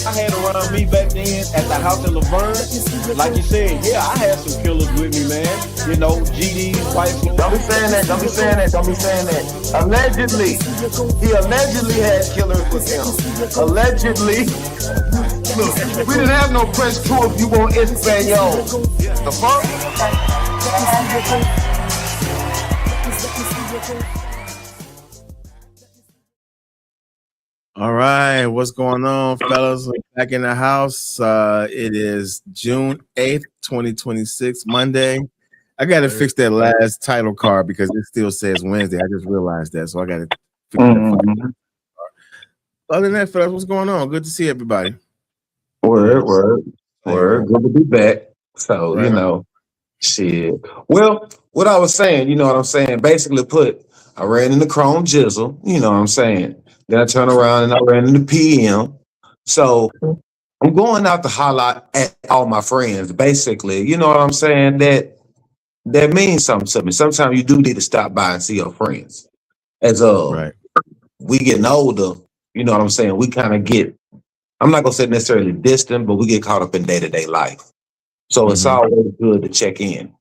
I had around me back then at the house in Laverne. Like you said, yeah, I had some killers with me, man. You know, GD, White Floyd. Don't be saying that. Don't be saying that. Don't be saying that. Allegedly, he allegedly had killers with him. Allegedly. Look, we didn't have no press tour if you want Espanol. The fuck? All right, what's going on, fellas? We're back in the house. It is June 8th, 2026, Monday. I got to fix that last title card because it still says Wednesday. I just realized that, so I got to fix that. Other than that, fellas, what's going on? Good to see everybody. Word. Good to be back. So, you know, shit. Well, what I was saying, you know what I'm saying? Basically put, I ran into Chrome Jizzle, you know what I'm saying? Then I turned around and I ran into PM. So I'm going out to holler at all my friends, basically. You know what I'm saying? That means something to me. Sometimes you do need to stop by and see your friends. As we getting older, you know what I'm saying? We kind of get, I'm not gonna say necessarily distant, but we get caught up in day-to-day life. So it's always good to check in.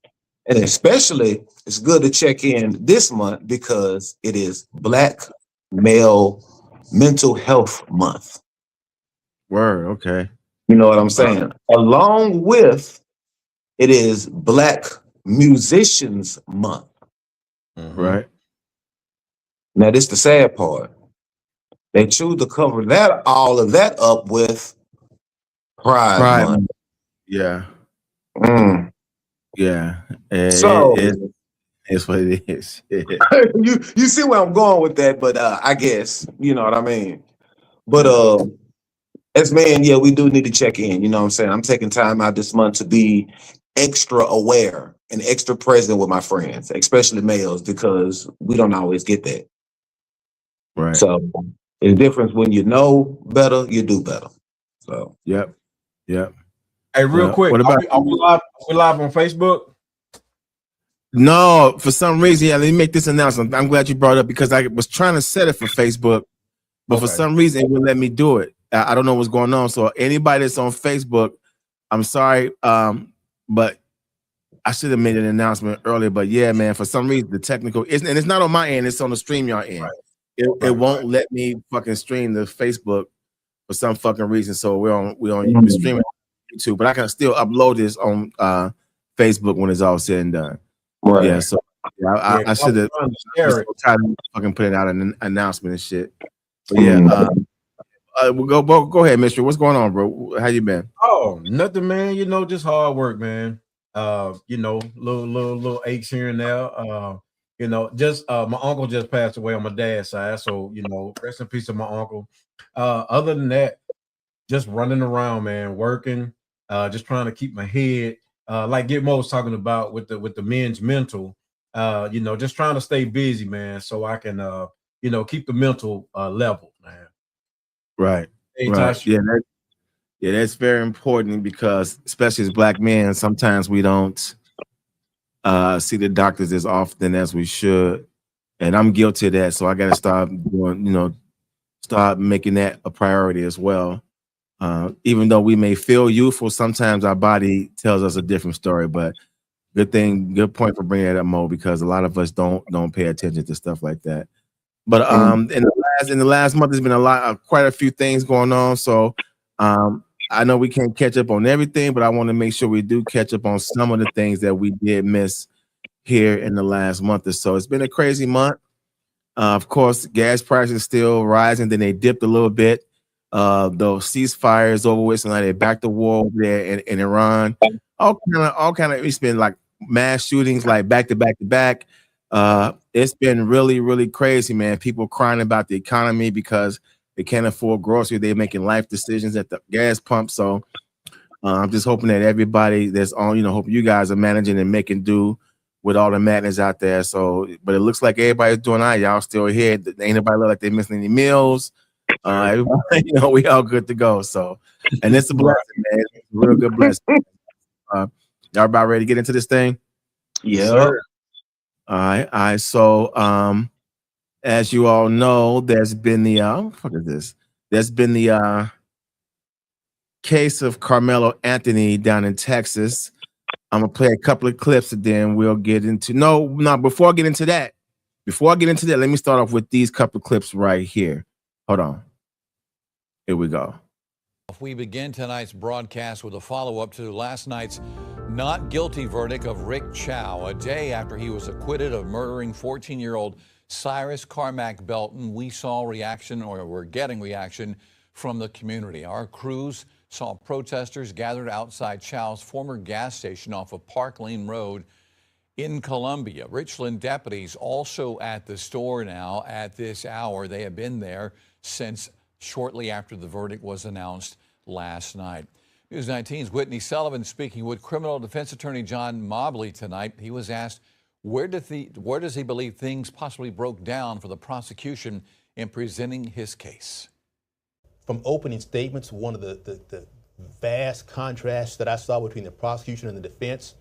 And especially it's good to check in this month because it is Black Male Mental Health Month. Word, okay. You know what I'm saying? Along with it is Black Musicians Month. Right. Now this the sad part. They choose to cover that all of that up with Pride Month. Yeah. Yeah. So it's what it is. you see where I'm going with that, but I guess you know what I mean. But as man, yeah, we do need to check in. You know what I'm saying? I'm taking time out this month to be extra aware and extra present with my friends, especially males, because we don't always get that. Right. So it's a difference when you know better, you do better. So Yep. Hey, real quick, what about are we live on Facebook? No, for some reason, yeah, let me make this announcement. I'm glad you brought it up because I was trying to set it for Facebook, but for some reason it wouldn't let me do it. I don't know what's going on. So anybody that's on Facebook, I'm sorry, but I should have made an announcement earlier. But yeah, man, for some reason the technical and it's not on my end, it's on the StreamYard end. It won't let me fucking stream the Facebook for some fucking reason. So we're on streaming on YouTube, but I can still upload this on Facebook when it's all said and done. Right. Yeah, so I should have fucking put it out an announcement and shit. But yeah, we'll go ahead, Mystery. What's going on, bro? How you been? Oh, nothing, man. You know, just hard work, man. You know, little aches here and there. You know, just my uncle just passed away on my dad's side, so you know, rest in peace to my uncle. Other than that, just running around, man, working, just trying to keep my head. Like Gitmo was talking about with the men's mental, you know, just trying to stay busy, man, so I can you know, keep the mental level, man. Right. Yeah, that's very important because especially as Black men, sometimes we don't see the doctors as often as we should. And I'm guilty of that. So I gotta start doing, you know, start making that a priority as well. Even though we may feel youthful, sometimes our body tells us a different story. But good point for bringing that up, Mo, because a lot of us don't pay attention to stuff like that. But in the last month, there's been quite a few things going on. So I know we can't catch up on everything, but I want to make sure we do catch up on some of the things that we did miss here in the last month or so. It's been a crazy month. Of course, gas prices still rising. Then they dipped a little bit. The ceasefire is over with, so now they're back to war over there in Iran. All kind of. It's been like mass shootings, like back to back. It's been really, really crazy, man. People crying about the economy because they can't afford groceries. They're making life decisions at the gas pump. So I'm just hoping that everybody that's on, you know, hope you guys are managing and making do with all the madness out there. So, but it looks like everybody's doing all right. Y'all still here. Ain't nobody look like they missing any meals. Everybody, we all good to go. So, and it's a blessing, man. It's a real good blessing. Y'all about ready to get into this thing? Yeah. Sir. All right. So, as you all know, there's been the what is this? There's been the case of Carmelo Anthony down in Texas. I'm gonna play a couple of clips and then we'll get into before I get into that, let me start off with these couple of clips right here. Hold on. Here we go. We begin tonight's broadcast with a follow-up to last night's not guilty verdict of Rick Chow, a day after he was acquitted of murdering 14-year-old Cyrus Carmack Belton. We saw reaction, or we're getting reaction, from the community. Our crews saw protesters gathered outside Chow's former gas station off of Park Lane Road in Columbia. Richland deputies also at the store now at this hour. They have been there since shortly after the verdict was announced last night. News 19's Whitney Sullivan speaking with criminal defense attorney John Mobley tonight. He was asked, where does he believe things possibly broke down for the prosecution in presenting his case? From opening statements, one of the vast contrasts that I saw between the prosecution and the defense,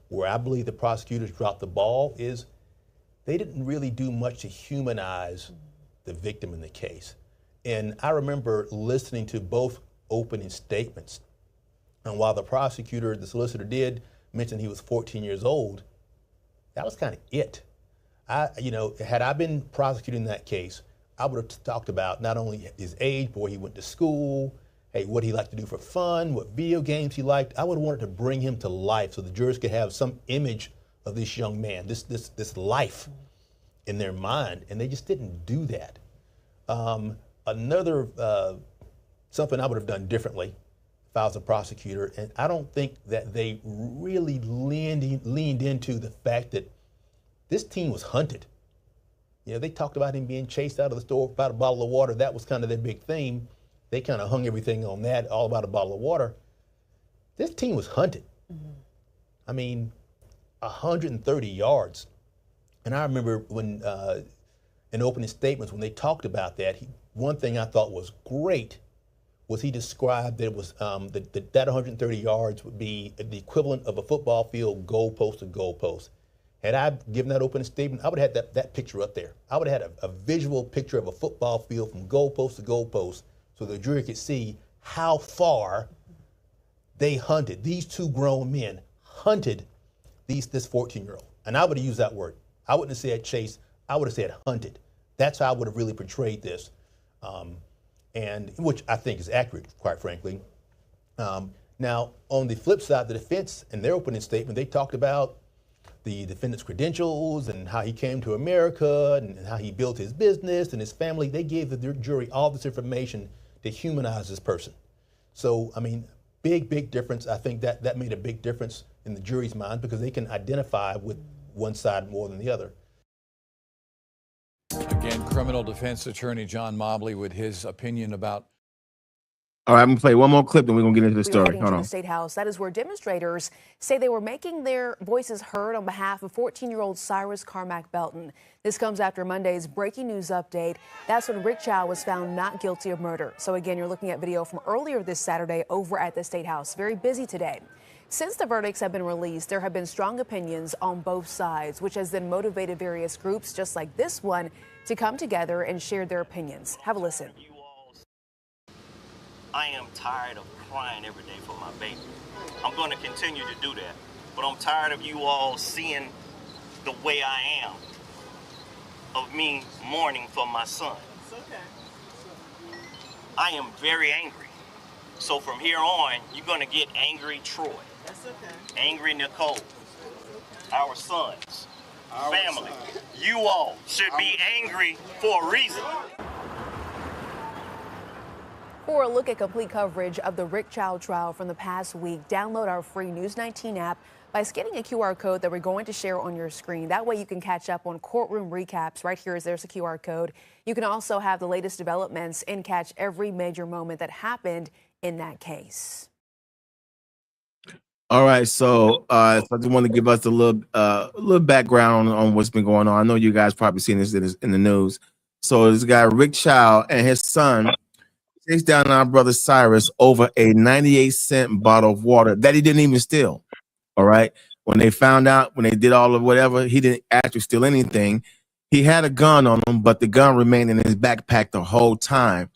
where I believe the prosecutors dropped the ball, is they didn't really do much to humanize the victim in the case. And I remember listening to both opening statements. And while the prosecutor, the solicitor, did mention he was 14 years old, that was kind of it. Had I been prosecuting that case, I would have talked about not only his age, but where he went to school, what he liked to do for fun, what video games he liked. I would have wanted to bring him to life so the jurors could have some image of this young man, this life in their mind, and they just didn't do that. Something I would have done differently if I was a prosecutor, and I don't think that they really leaned into the fact that this teen was hunted. They talked about him being chased out of the store about a bottle of water. That was kind of their big theme. They kind of hung everything on that, all about a bottle of water. This teen was hunted. Mm-hmm. I mean, 130 yards. And I remember when, in opening statements, when they talked about that, one thing I thought was great was he described that it was that 130 yards would be the equivalent of a football field goalpost to goalpost. Had I given that opening statement, I would have had that picture up there. I would have had a visual picture of a football field from goalpost to goalpost so the jury could see how far they hunted. These two grown men hunted this 14-year-old. And I would have used that word. I wouldn't have said chase. I would have said hunted. That's how I would have really portrayed this, and which I think is accurate, quite frankly. Now, on the flip side, the defense, in their opening statement, they talked about the defendant's credentials and how he came to America and how he built his business and his family. They gave the jury all this information to humanize this person. So, I mean, big difference. I think that made a big difference in the jury's mind because they can identify with one side more than the other. Again, criminal defense attorney John Mobley with his opinion about. All right, I'm gonna play one more clip, then we're gonna get into the story. Hold on. The State House. That is where demonstrators say they were making their voices heard on behalf of 14-year-old Cyrus Carmack Belton. This comes after Monday's breaking news update. That's when Rick Chow was found not guilty of murder. So again, you're looking at video from earlier this Saturday over at the State House. Very busy today. Since the verdicts have been released, there have been strong opinions on both sides, which has then motivated various groups, just like this one, to come together and share their opinions. Have a listen. I am tired of crying every day for my baby. I'm going to continue to do that, but I'm tired of you all seeing the way I am, of me mourning for my son. It's okay. I am very angry. So from here on, you're going to get angry Troy. That's okay. Angry Nicole. Our sons. Our family. Son. You all should be angry for a reason. For a look at complete coverage of the Rick Chow trial from the past week, download our free News 19 app by scanning a QR code that we're going to share on your screen. That way you can catch up on courtroom recaps. Right here, there's a QR code. You can also have the latest developments and catch every major moment that happened in that case. All right, so I just want to give us a little background on what's been going on. I know you guys probably seen this in the news. So this guy Rick Chow and his son chased down our brother Cyrus over a 98-cent bottle of water that he didn't even steal. All right, when they found out, when they did all of whatever, he didn't actually steal anything. He had a gun on him, but the gun remained in his backpack the whole time.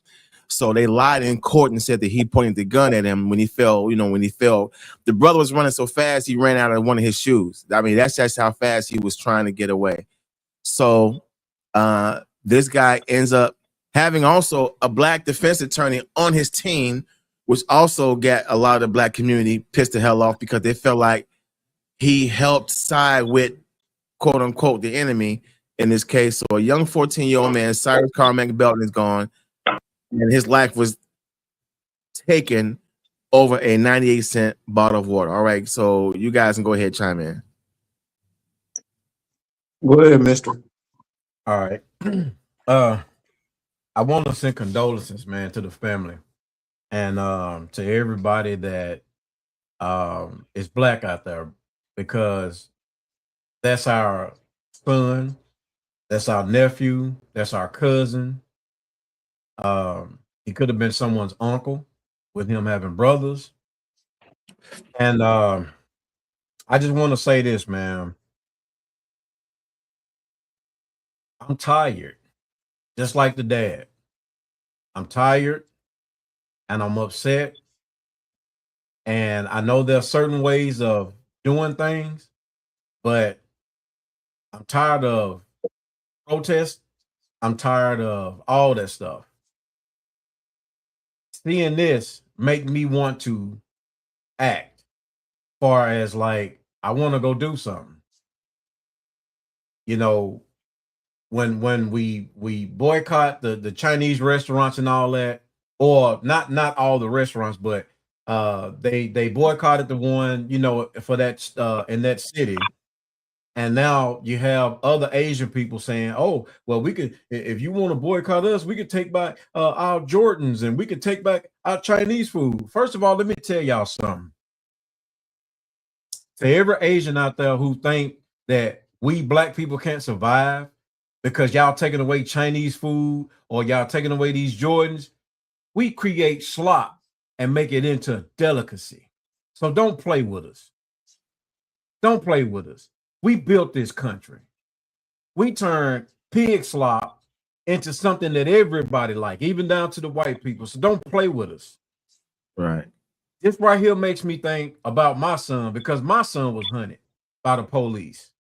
So they lied in court and said that he pointed the gun at him when he fell. When he fell, the brother was running so fast he ran out of one of his shoes. I mean, that's just how fast he was trying to get away. So this guy ends up having also a black defense attorney on his team, which also got a lot of the black community pissed the hell off because they felt like he helped side with, quote unquote, the enemy in this case. So a young 14-year-old man, Cyrus Carmack Belton, is gone. And his life was taken over a 98-cent bottle of water. All right, so you guys can go ahead and chime in. Go ahead, mister. All right. I want to send condolences, man, to the family and to everybody that is black out there, because that's our son, that's our nephew, that's our cousin. He could have been someone's uncle with him having brothers. And I just want to say this, man. I'm tired, just like the dad. I'm tired and I'm upset. And I know there are certain ways of doing things, but I'm tired of protest. I'm tired of all that stuff. Seeing this make me want to act, far as like I want to go do something. When we boycott the Chinese restaurants and all that, or not all the restaurants, but they boycotted the one for that in that city. And now you have other Asian people saying, "Oh, well, we could, if you want to boycott us, we could take back our Jordans and we could take back our Chinese food." First of all, let me tell y'all something. To every Asian out there who think that we black people can't survive because y'all taking away Chinese food or y'all taking away these Jordans, we create slop and make it into delicacy. So don't play with us. Don't play with us. We built this country. We turned pig slop into something that everybody like, even down to the white people. So don't play with us. Right. This right here makes me think about my son, because my son was hunted by the police.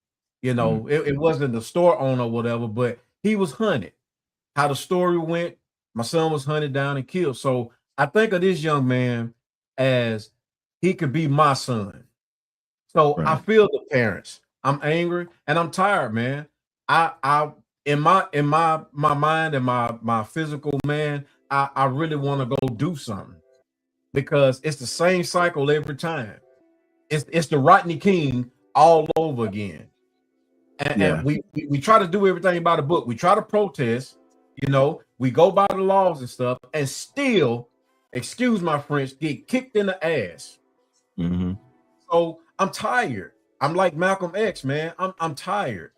It wasn't the store owner or whatever, but he was hunted. How the story went, my son was hunted down and killed. So I think of this young man as he could be my son. So right. I feel the parents. I'm angry and I'm tired, man. I in my mind and my physical man, I really want to go do something, because it's the same cycle every time. It's the Rodney King all over again. And we try to do everything by the book. We try to protest, we go by the laws and stuff, and still, excuse my French, get kicked in the ass. Mm-hmm. So I'm tired. I'm like Malcolm X, man. I'm tired.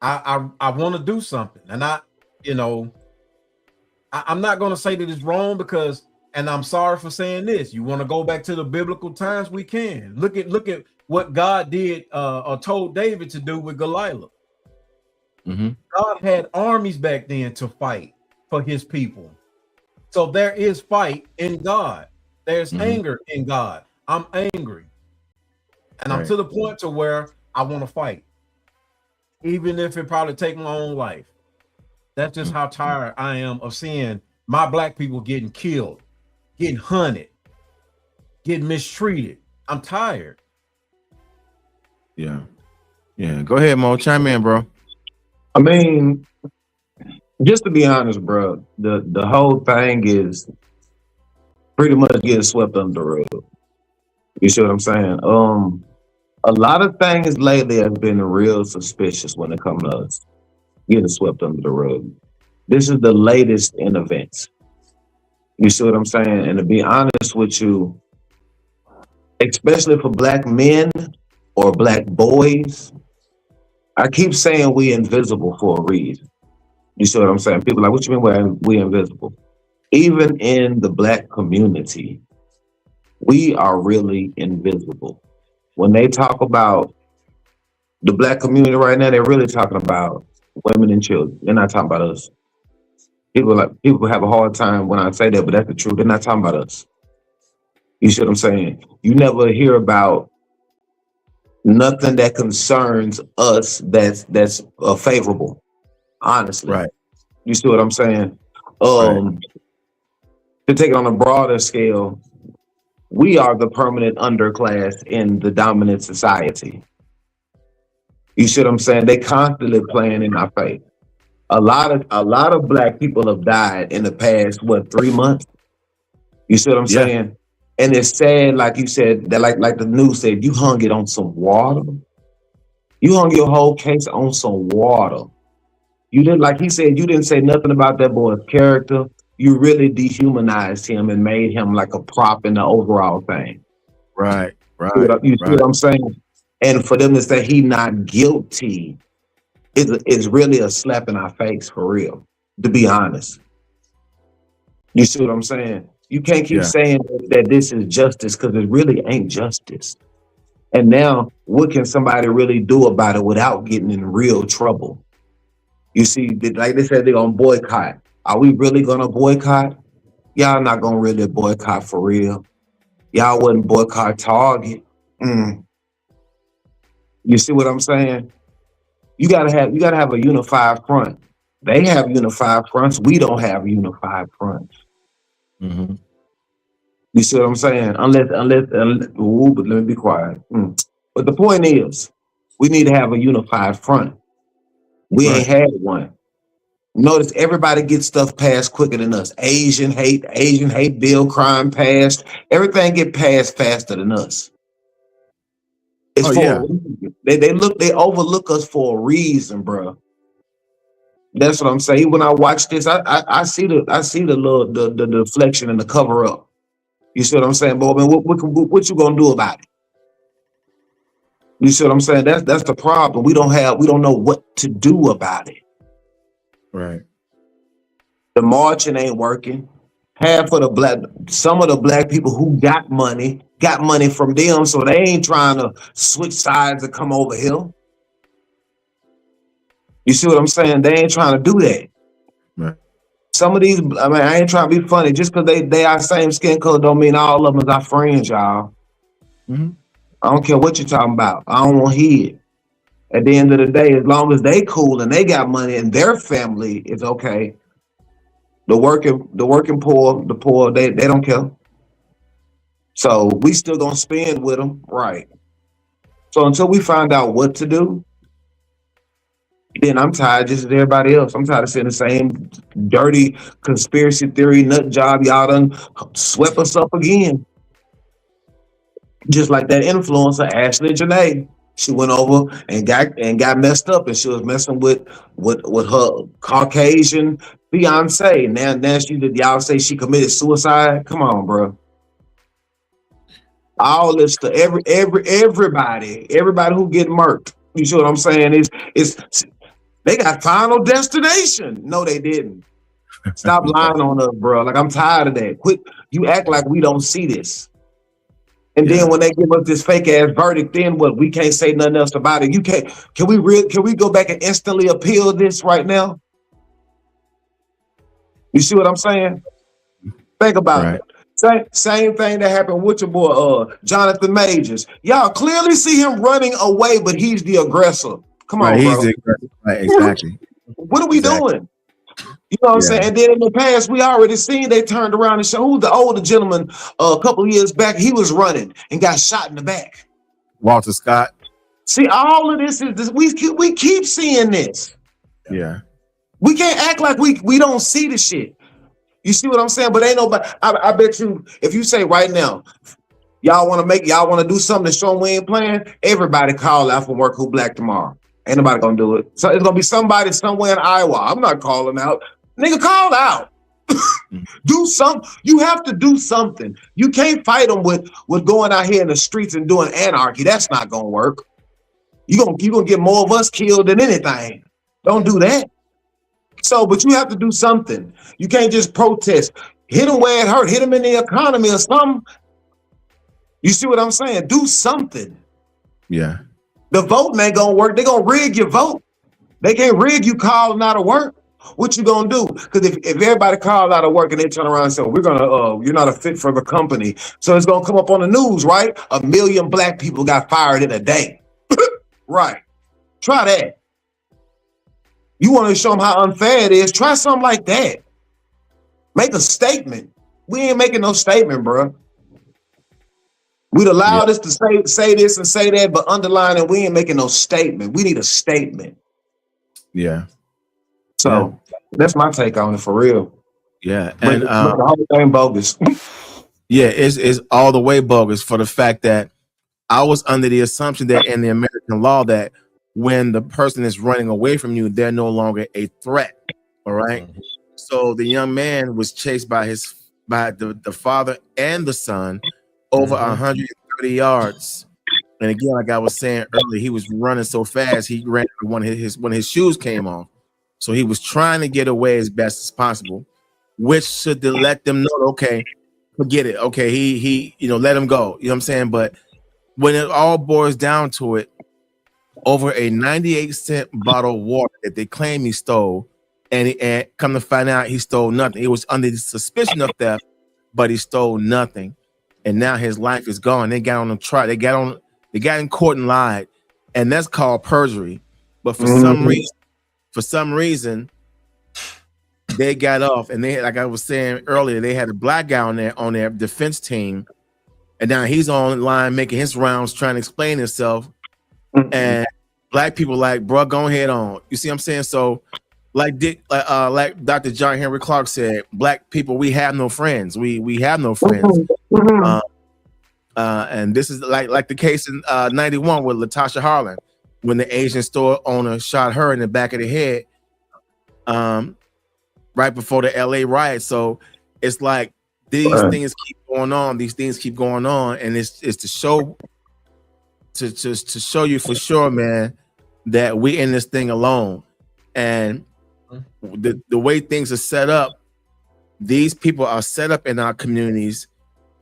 I want to do something, and I'm not going to say that it's wrong, because, and I'm sorry for saying this. You want to go back to the biblical times? We can look at what God did or told David to do with Goliath. Mm-hmm. God had armies back then to fight for his people. So there is fight in God. There's anger in God. I'm angry. And I'm to the point to where I want to fight, even if it probably take my own life. That's just how tired I am of seeing my black people getting killed, getting hunted, getting mistreated. I'm tired. Yeah. Go ahead, Mo. Chime in, bro. I mean, just to be honest, bro, the whole thing is pretty much getting swept under the rug. You see what I'm saying? A lot of things lately have been real suspicious when it comes to us getting swept under the rug. This is the latest in events. You see what I'm saying? And to be honest with you, especially for black men or black boys. I keep saying we invisible for a reason. You see what I'm saying? People are like, what you mean we invisible? Even in the black community, we are really invisible. When they talk about the black community right now, they're really talking about women and children. They're not talking about us. People have a hard time when I say that, but that's the truth. They're not talking about us. You see what I'm saying? You never hear about nothing that concerns us that's favorable. Honestly, Right. You see what I'm saying? Right. To take it on a broader scale, we are the permanent underclass in the dominant society. You see what I'm saying? They constantly playing in our face. A lot of black people have died in the past 3 months. You see what I'm Yeah. saying? And it's sad, like you said, that like the news said, you hung it on some water. You hung your whole case on some water. You didn't, like he said, you didn't say nothing about that boy's character. You really dehumanized him and made him like a prop in the overall thing. Right. You see what I'm saying? And for them to say he not guilty is really a slap in our face, for real, to be honest. You see what I'm saying? You can't keep saying that this is justice, because it really ain't justice. And now, what can somebody really do about it without getting in real trouble? You see, like they said, they're gonna boycott. Are we really gonna boycott? Y'all not gonna really boycott for real. Y'all wouldn't boycott Target. You see what I'm saying? You gotta have a unified front. They have unified fronts. We don't have unified fronts. Mm-hmm. You see what I'm saying? Unless but let me be quiet. But the point is, we need to have a unified front. We ain't had one. Notice everybody gets stuff passed quicker than us. Asian hate bill, crime passed. Everything get passed faster than us. It's they overlook us for a reason, bro. That's what I'm saying. When I watch this, I see the deflection and the cover up. You see what I'm saying, boy? Man, what you gonna do about it? You see what I'm saying? That's the problem. We don't know what to do about it. Right. The marching ain't working. Some of the black people who got money from them, so they ain't trying to switch sides and come over here. You see what I'm saying? They ain't trying to do that. Right. Some of these, I ain't trying to be funny. Just because they are same skin color don't mean all of them is our friends, y'all. Mm-hmm. I don't care what you're talking about. I don't want to hear it. At the end of the day, as long as they cool and they got money and their family is okay, the working poor, the poor, they don't care. So we still gonna spend with them, right? So until we find out what to do, then I'm tired just as everybody else. I'm tired of seeing the same dirty conspiracy theory nut job y'all done swept us up again. Just like that influencer Ashley Janae. She went over and got messed up, and she was messing with her Caucasian fiance. Now y'all say she committed suicide. Come on, bro. All this to everybody who get murked. You see what I'm saying? Is they got Final Destination. No, they didn't. Stop lying on us, bro. Like, I'm tired of that. Quit. You act like we don't see this. And then when they give us this fake ass verdict, then what? We can't say nothing else about it. Can we go back and instantly appeal this right now? You see what I'm saying? Think about it. Same thing that happened with your boy Jonathan Majors. Y'all clearly see him running away, but he's the aggressor. Come on, bro. Right, exactly. What are we doing? You know what I'm saying? And then in the past, we already seen they turned around and showed who's the older gentleman a couple of years back. He was running and got shot in the back. Walter Scott. See, all of this is this. We keep seeing this. Yeah. We can't act like we don't see the shit. You see what I'm saying? But ain't nobody. I bet you, if you say right now, y'all want to do something to show them we ain't playing, everybody call out from work who black tomorrow. Ain't nobody gonna do it. So it's gonna be somebody somewhere in Iowa. I'm not calling out. Nigga, call out. Do something. You have to do something. You can't fight them with going out here in the streets and doing anarchy. That's not gonna work. You're gonna get more of us killed than anything. Don't do that. So, but you have to do something. You can't just protest. Hit them where it hurt. Hit them in the economy or something. You see what I'm saying? Do something. Yeah. The vote ain't gonna work. They're gonna rig your vote. They can't rig you calling out of work. What you gonna do? Because if everybody called out of work and they turn around and say, we're gonna you're not a fit for the company. So it's gonna come up on the news, right? 1 million black people got fired in a day. Right. Try that. You want to show them how unfair it is? Try something like that. Make a statement. We ain't making no statement, bro. We'd allow this to say this and say that, but underline it, we ain't making no statement. We need a statement. Yeah. So that's my take on it for real. Yeah. And And the whole thing bogus. yeah, it's all the way bogus for the fact that I was under the assumption that in the American law that when the person is running away from you, they're no longer a threat. All right. Mm-hmm. So the young man was chased by the father and the son over 130 yards. And again, like I was saying earlier, he was running so fast, he ran when his shoes came off. So he was trying to get away as best as possible, which should let them know, okay, forget it. Okay, he let him go. You know what I'm saying? But when it all boils down to it, over a 98-cent bottle of water that they claim he stole, and come to find out he stole nothing. It was under the suspicion of theft, but he stole nothing. And now his life is gone. They got on the trial. They got in court and lied, and that's called perjury. But for some reason, they got off, and they, like I was saying earlier, they had a black guy on their defense team, and now he's online making his rounds, trying to explain himself. And black people like, bro, go ahead on. You see what I'm saying? So, like Dr. John Henry Clark said, black people, we have no friends. We have no friends. And this is like the case in 91 with Latasha Harlan, when the Asian store owner shot her in the back of the head right before the LA riot. So it's like these things keep going on. These things keep going on, and it's to show you for sure, man, that we in this thing alone. And the way things are set up, these people are set up in our communities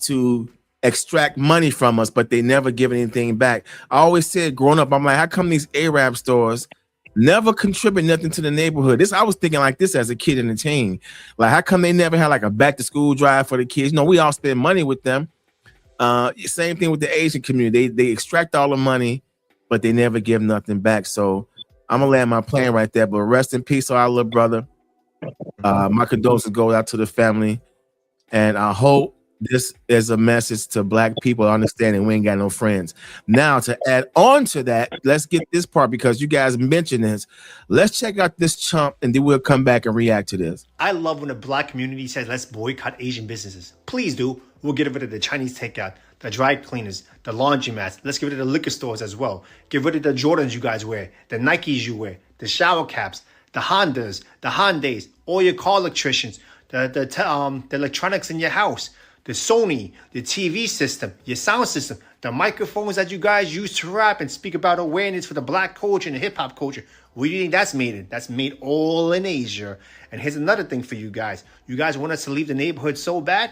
to extract money from us, but they never give anything back. I always said growing up, I'm like, how come these Arab stores never contribute nothing to the neighborhood? I was thinking like this as a kid and a teen. Like, how come they never had like a back to school drive for the kids? No, we all spend money with them. Same thing with the Asian community. They extract all the money, but they never give nothing back. So I'm gonna land my plane right there. But rest in peace, our little brother. My condolences go out to the family, and I hope this is a message to black people understanding we ain't got no friends. Now, to add on to that, let's get this part because you guys mentioned this. Let's check out this chump, and then we'll come back and react to this. I love when the black community says, let's boycott Asian businesses. Please do. We'll get rid of the Chinese takeout, the dry cleaners, the laundromats. Let's get rid of the liquor stores as well. Get rid of the Jordans you guys wear, the Nikes you wear, the shower caps, the Hondas, the Hyundais, all your car electricians, the electronics in your house, the Sony, the TV system, your sound system, the microphones that you guys use to rap and speak about awareness for the black culture and the hip hop culture. Where do you think that's made in? That's made all in Asia. And here's another thing for you guys. You guys want us to leave the neighborhood so bad?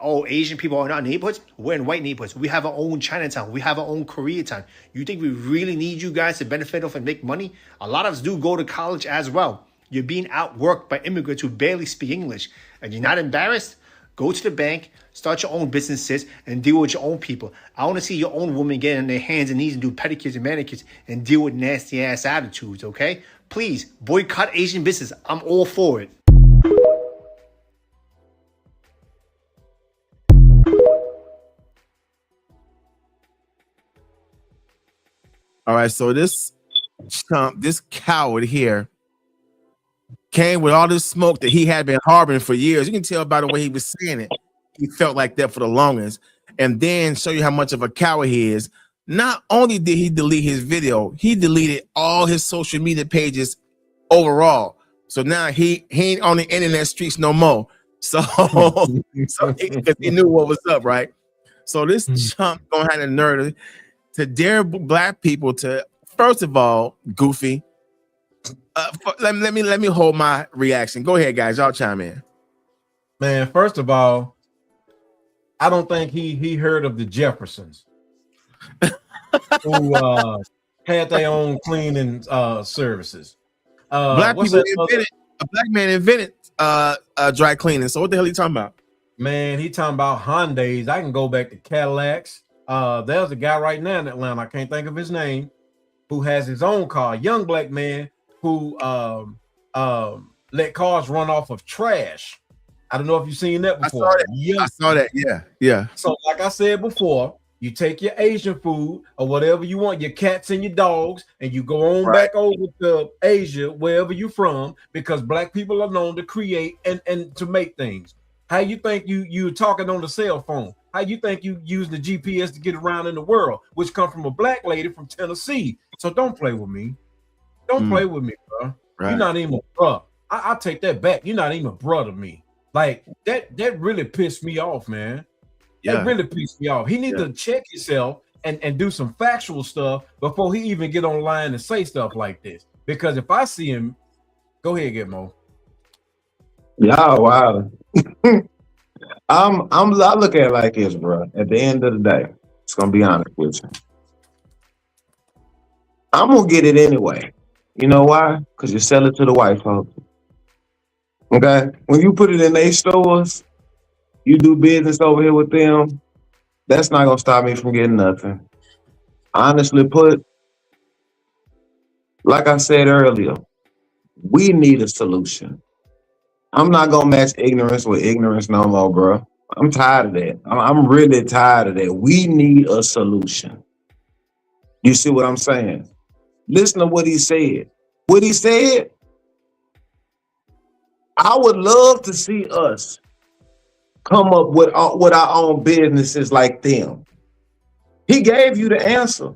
Oh, Asian people are in our neighborhoods? We're in white neighborhoods. We have our own Chinatown. We have our own Koreatown. You think we really need you guys to benefit off and make money? A lot of us do go to college as well. You're being outworked by immigrants who barely speak English. And you're not embarrassed? Go to the bank, start your own businesses, and deal with your own people. I want to see your own women get on their hands and knees and do pedicures and manicures and deal with nasty ass attitudes, okay? Please, boycott Asian business. I'm all for it. All right, so this chump, this coward here, came with all this smoke that he had been harboring for years. You can tell by the way he was saying it. He felt like that for the longest. And then show you how much of a coward he is. Not only did he delete his video, he deleted all his social media pages overall. So now he ain't on the internet streets no more. So, because he knew what was up, right? So this chump gonna have the nerve to dare black people to, first of all, Goofy. Let me hold my reaction. Go ahead, guys. Y'all chime in. Man, first of all, I don't think he heard of the Jeffersons, who had their own cleaning services. A black man invented dry cleaning. So what the hell are you talking about? Man, he talking about Hyundais. I can go back to Cadillacs. There's a guy right now in Atlanta, I can't think of his name, who has his own car, a young black man who let cars run off of trash. I don't know if you've seen that before. I saw that. Yeah. So, like I said before, you take your Asian food or whatever you want, your cats and your dogs, and you go on back over to Asia, wherever you're from, because black people are known to create and to make things. How you think you're talking on the cell phone? How you think you use the GPS to get around in the world, which come from a black lady from Tennessee? So don't play with me. Don't play with me, bro. Right. You're not even a bro. I take that back. You're not even a bro to me. Like that really pissed me off, man. Yeah. That really pissed me off. He needs to check himself and do some factual stuff before he even get online and say stuff like this. Because if I see him, go ahead, get Mo. Yeah, wow. I look at it like this, bro. At the end of the day, it's gonna be honest with you. I'm gonna get it anyway. You know why? Because you sell it to the white folks. Okay? When you put it in their stores, you do business over here with them, that's not gonna stop me from getting nothing. Honestly put, like I said earlier, we need a solution. I'm not gonna match ignorance with ignorance no more, bro. I'm tired of that. I'm really tired of that. We need a solution. You see what I'm saying? Listen to what he said. What he said, I would love to see us come up with our own businesses like them. He gave you the answer.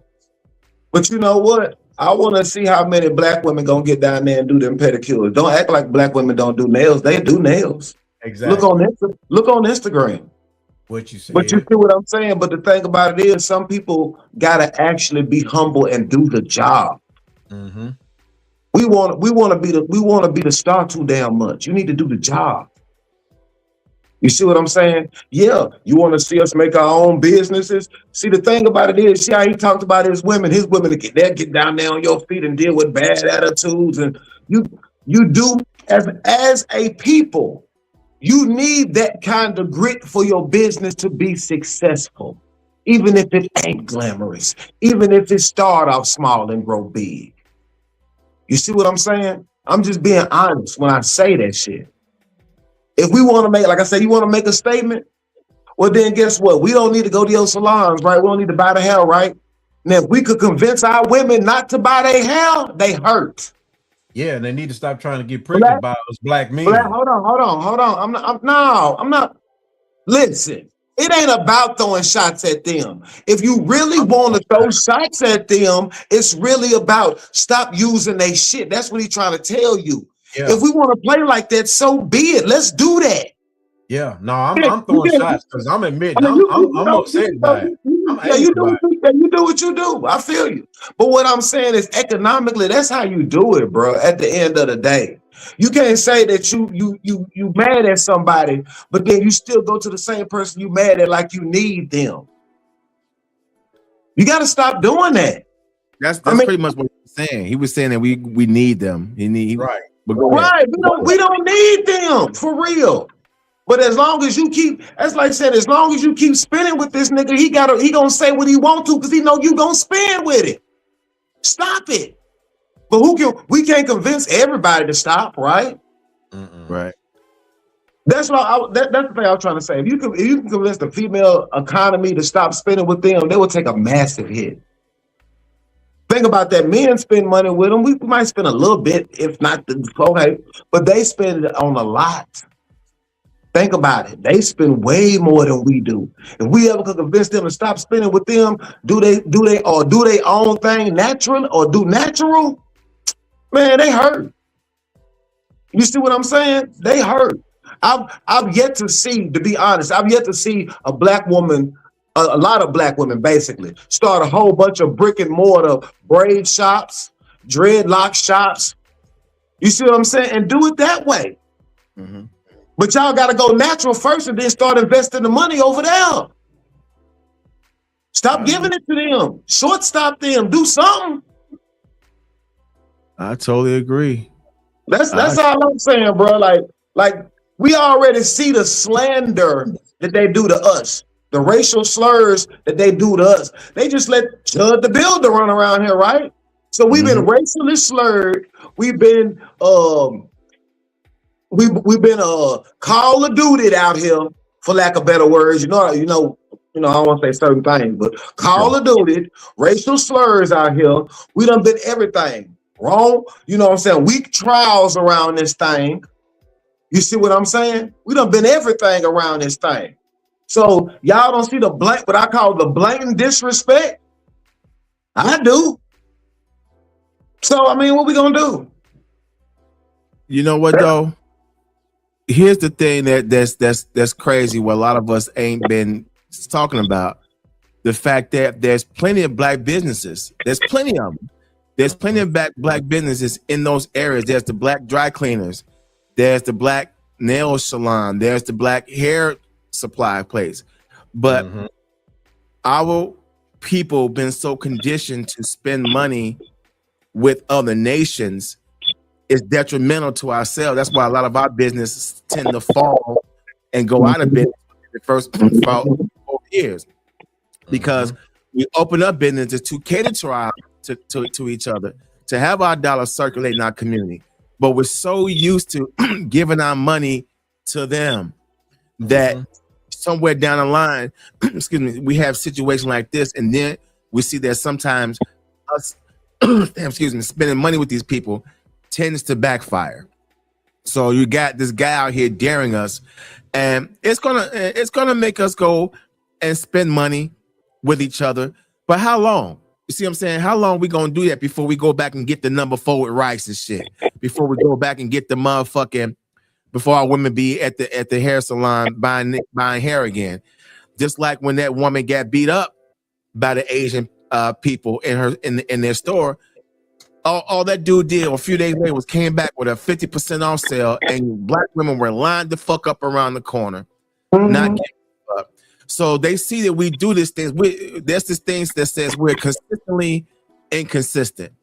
But you know what? I want to see how many black women gonna get down there and do them pedicures. Don't act like black women don't do nails. They do nails. Exactly. Look on Instagram. What you say? But you see what I'm saying? But the thing about it is, some people gotta actually be humble and do the job. Mm-hmm. We want to be the star too damn much. You need to do the job. You see what I'm saying? Yeah, you want to see us make our own businesses. See, the thing about it is, see how he talked about his women to get down there on your feet and deal with bad attitudes. And you do as a people, you need that kind of grit for your business to be successful, even if it ain't glamorous, even if it start off small and grow big. You see what I'm saying? I'm just being honest when I say that shit. If we want to make, like I said, you want to make a statement, well, then guess what? We don't need to go to your salons, right? We don't need to buy the hair, right? Now, if we could convince our women not to buy their hair, they hurt. Yeah, and they need to stop trying to get pregnant by us black men. Hold on. I'm not. Listen, it ain't about throwing shots at them. If you really want to throw shots at them, it's really about stop using their shit. That's what he's trying to tell you. Yeah. If we want to play like that, so be it. Let's do that. Yeah, no, I'm throwing shots because I'm admitting I'm upset by it. You do what you do. I feel you. But what I'm saying is, economically, that's how you do it, bro. At the end of the day, you can't say that you mad at somebody, but then you still go to the same person you mad at like you need them. You got to stop doing that. That's pretty much what he was saying. He was saying that we need them. Right. Right. We don't need them for real. But as long as you keep, as like I said, as long as you keep spinning with this nigga, he gonna say what he want to because he know you gonna spin with it. Stop it. But we can't convince everybody to stop, right? Right. That's what that's the thing I was trying to say. If you can convince the female economy to stop spending with them, they will take a massive hit. Think about that. Men spend money with them. We might spend a little bit, if not okay, but they spend it on a lot. Think about it. They spend way more than we do. If we ever could convince them to stop spending with them, do they own thing natural or do natural? Man, they hurt. You see what I'm saying? They hurt. I've yet to see, to be honest, I've yet to see a black woman, a lot of black women basically, start a whole bunch of brick and mortar braid shops, dreadlock shops. You see what I'm saying? And do it that way. Mm-hmm. But y'all got to go natural first and then start investing the money over there. Stop giving it to them. Shortstop them. Do something. I totally agree. That's all I'm saying, bro. Like we already see the slander that they do to us, the racial slurs that they do to us. They just let Chud the Builder run around here, right? So we've been racially slurred. We've been we've been Call of Duty out here, for lack of better words. You know, I don't want to say certain things, but Call of Duty, racial slurs out here. We done been everything wrong. You know what I'm saying? Weak trials around this thing. You see what I'm saying? We done been everything around this thing. So y'all don't see what I call the blatant disrespect. I do. So I mean, what we gonna do? You know what though? Here's the thing that's crazy. What a lot of us ain't been talking about: the fact that there's plenty of black businesses. There's plenty of them. There's plenty of black businesses in those areas. There's the black dry cleaners. There's the black nail salon. There's the black hair supply place. But our people been so conditioned to spend money with other nations is detrimental to ourselves. That's why a lot of our businesses tend to fall and go out of business in the first 4 years, because we open up businesses to cater to each other, to have our dollars circulate in our community. But we're so used to giving our money to them that somewhere down the line, excuse me, we have situations like this, and then we see that sometimes us, spending money with these people tends to backfire. So you got this guy out here daring us, and it's gonna make us go and spend money with each other. But how long? You see what I'm saying? How long we gonna do that before we go back and get the number 4 with rice and shit? Before we go back and get the motherfucking, before our women be at the hair salon buying hair again? Just like when that woman got beat up by the Asian people in their store. All that dude did a few days later was came back with a 50% off sale, and black women were lined the fuck up around the corner, not giving up. So they see that we do these things. There's this thing that says we're consistently inconsistent.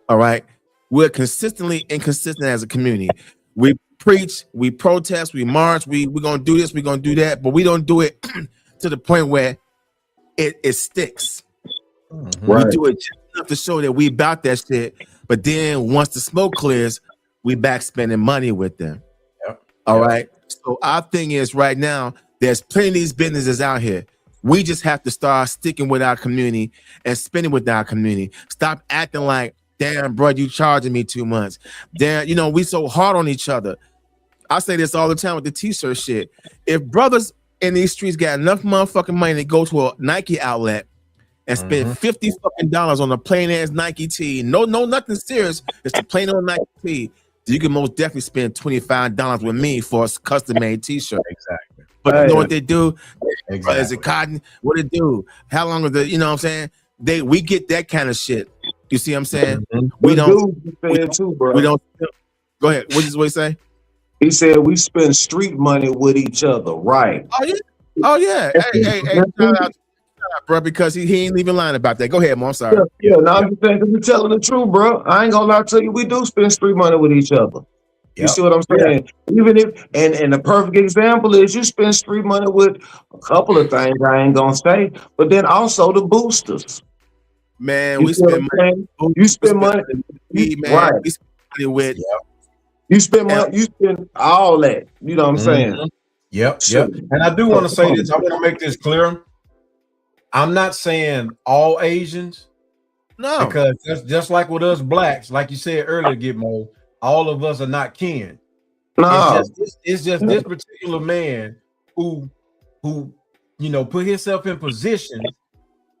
All right, we're consistently inconsistent as a community. We preach, we protest, we march, we're gonna do this, we're gonna do that, but we don't do it to the point where it sticks. Right. We do it just enough to show that we about that shit. But then once the smoke clears, we back spending money with them. All right. So our thing is right now, there's plenty of these businesses out here. We just have to start sticking with our community and spending with our community. Stop acting like, damn, bro, you charging me too much. Damn, we so hard on each other. I say this all the time with the t-shirt shit. If brothers in these streets got enough motherfucking money to go to a Nike outlet and spend $50 fucking on a plain ass Nike tee, no, nothing serious, it's a plain old Nike tee, you can most definitely spend $25 with me for a custom made t-shirt. Exactly. But you know what they do? Exactly. Is it cotton? What it do? How long is the, you know what I'm saying? We get that kind of shit. You see what I'm saying? We don't go ahead. What you say? He said we spend street money with each other, right? Oh yeah. Hey, shout out, bro, because he ain't even lying about that. Go ahead, Mo. I'm sorry. I'm just saying, we're telling the truth, bro. I ain't gonna lie to you. We do spend street money with each other. You see what I'm saying? Even if, and the perfect example is you spend street money with a couple of things I ain't gonna say, but then also the boosters. Man, we spend money. You spend money, right? We spend money with. You spend money. You spend all that. You know what I'm saying? Yep. And I do want to say this. I want to make this clear. I'm not saying all Asians. No, because just like with us blacks, like you said earlier, Gitmo, all of us are not kin. No, it's just this particular man who put himself in position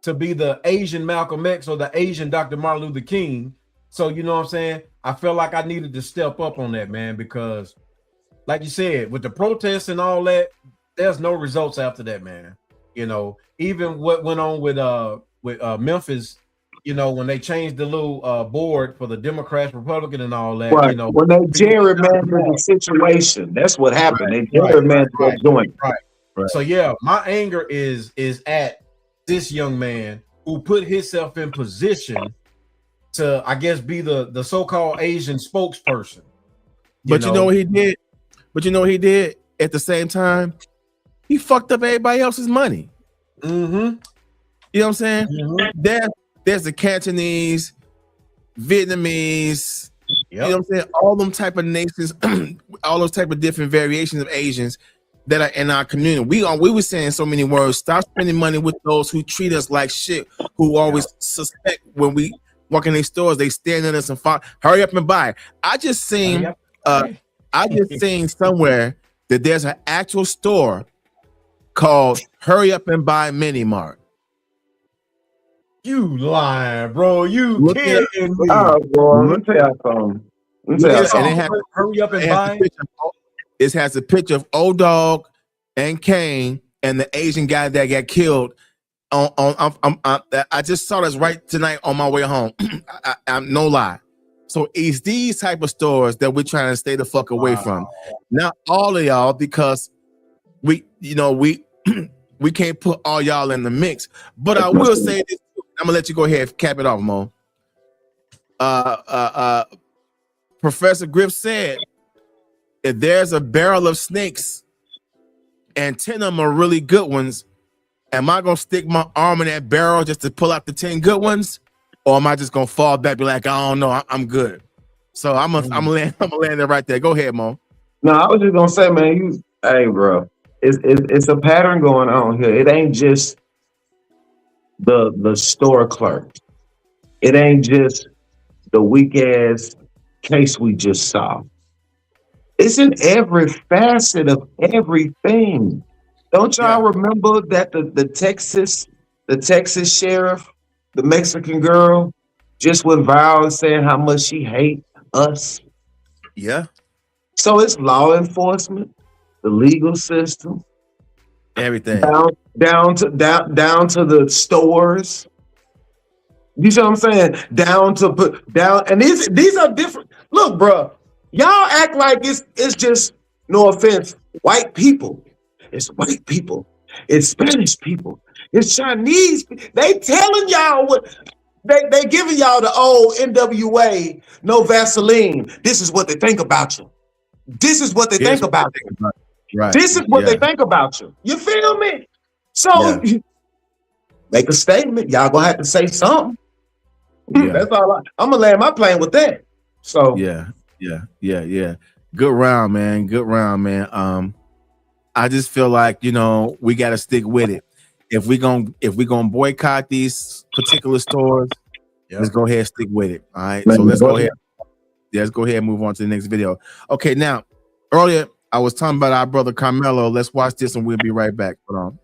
to be the Asian Malcolm X or the Asian Dr. Martin Luther King. So you know what I'm saying? I felt like I needed to step up on that, man, because like you said, with the protests and all that, there's no results after that, man. You know, even what went on with Memphis, you know, when they changed the little board for the Democrats, Republican, and all that, Right. you know, When they gerrymandered the situation, that's what happened. They gerrymandered that joint. Right. So yeah, my anger is at this young man who put himself in position to, I guess, be the so-called Asian spokesperson. But you know what he did? But you know what he did at the same time? He fucked up everybody else's money. Mm-hmm. You know what I'm saying? Mm-hmm. There's the Cantonese, Vietnamese, you know what I'm saying? All them type of nations, all those type of different variations of Asians that are in our community. We were saying so many words. Stop spending money with those who treat us like shit, who always suspect when we walk in their stores, they stand at us and hurry up and buy. I just seen somewhere that there's an actual store called Hurry Up and Buy Mini Mart. You lying, bro. You kidding me. Oh, boy, let me tell you something. Hurry up and buy. It has a picture of O-Dog and Kane and the Asian guy that got killed. I just saw this right tonight on my way home. I'm no lie. So it's these type of stores that we're trying to stay the fuck away from. Not all of y'all, because we can't put all y'all in the mix. But I will say this. I'm gonna let you go ahead and cap it off, Mo. Professor Griff said, if there's a barrel of snakes and 10 of them are really good ones, am I gonna stick my arm in that barrel just to pull out the 10 good ones, or am I just gonna fall back, be like, I don't know, I'm good? So I'm gonna land it right there. Go ahead, Mo. No, I was just gonna say, man, hey, bro, it's a pattern going on here. It ain't just the store clerk. It ain't just the weak ass case we just saw. It's in every facet of everything. Don't y'all remember that the Texas sheriff, the Mexican girl, just went viral saying how much she hates us? Yeah. So it's law enforcement, the legal system, everything down to the stores. You see what I'm saying? Down, and these are different. Look, bro, y'all act like it's just, no offense, white people. It's white people. It's Spanish people. It's Chinese. They telling y'all what they giving y'all the old NWA, no Vaseline. This is what they think about you. This is what they think about you. Right. This is what they think about you. You feel me? So make a statement. Y'all gonna have to say something. That's all. I'm gonna land my plane with that. So yeah. Good round, man. Good round, man. I just feel like, we got to stick with it. If we gonna boycott these particular stores, let's go ahead and stick with it. All right. So let's go ahead. Let's go ahead and move on to the next video. Okay. Now, earlier I was talking about our brother Carmelo. Let's watch this and we'll be right back. Hold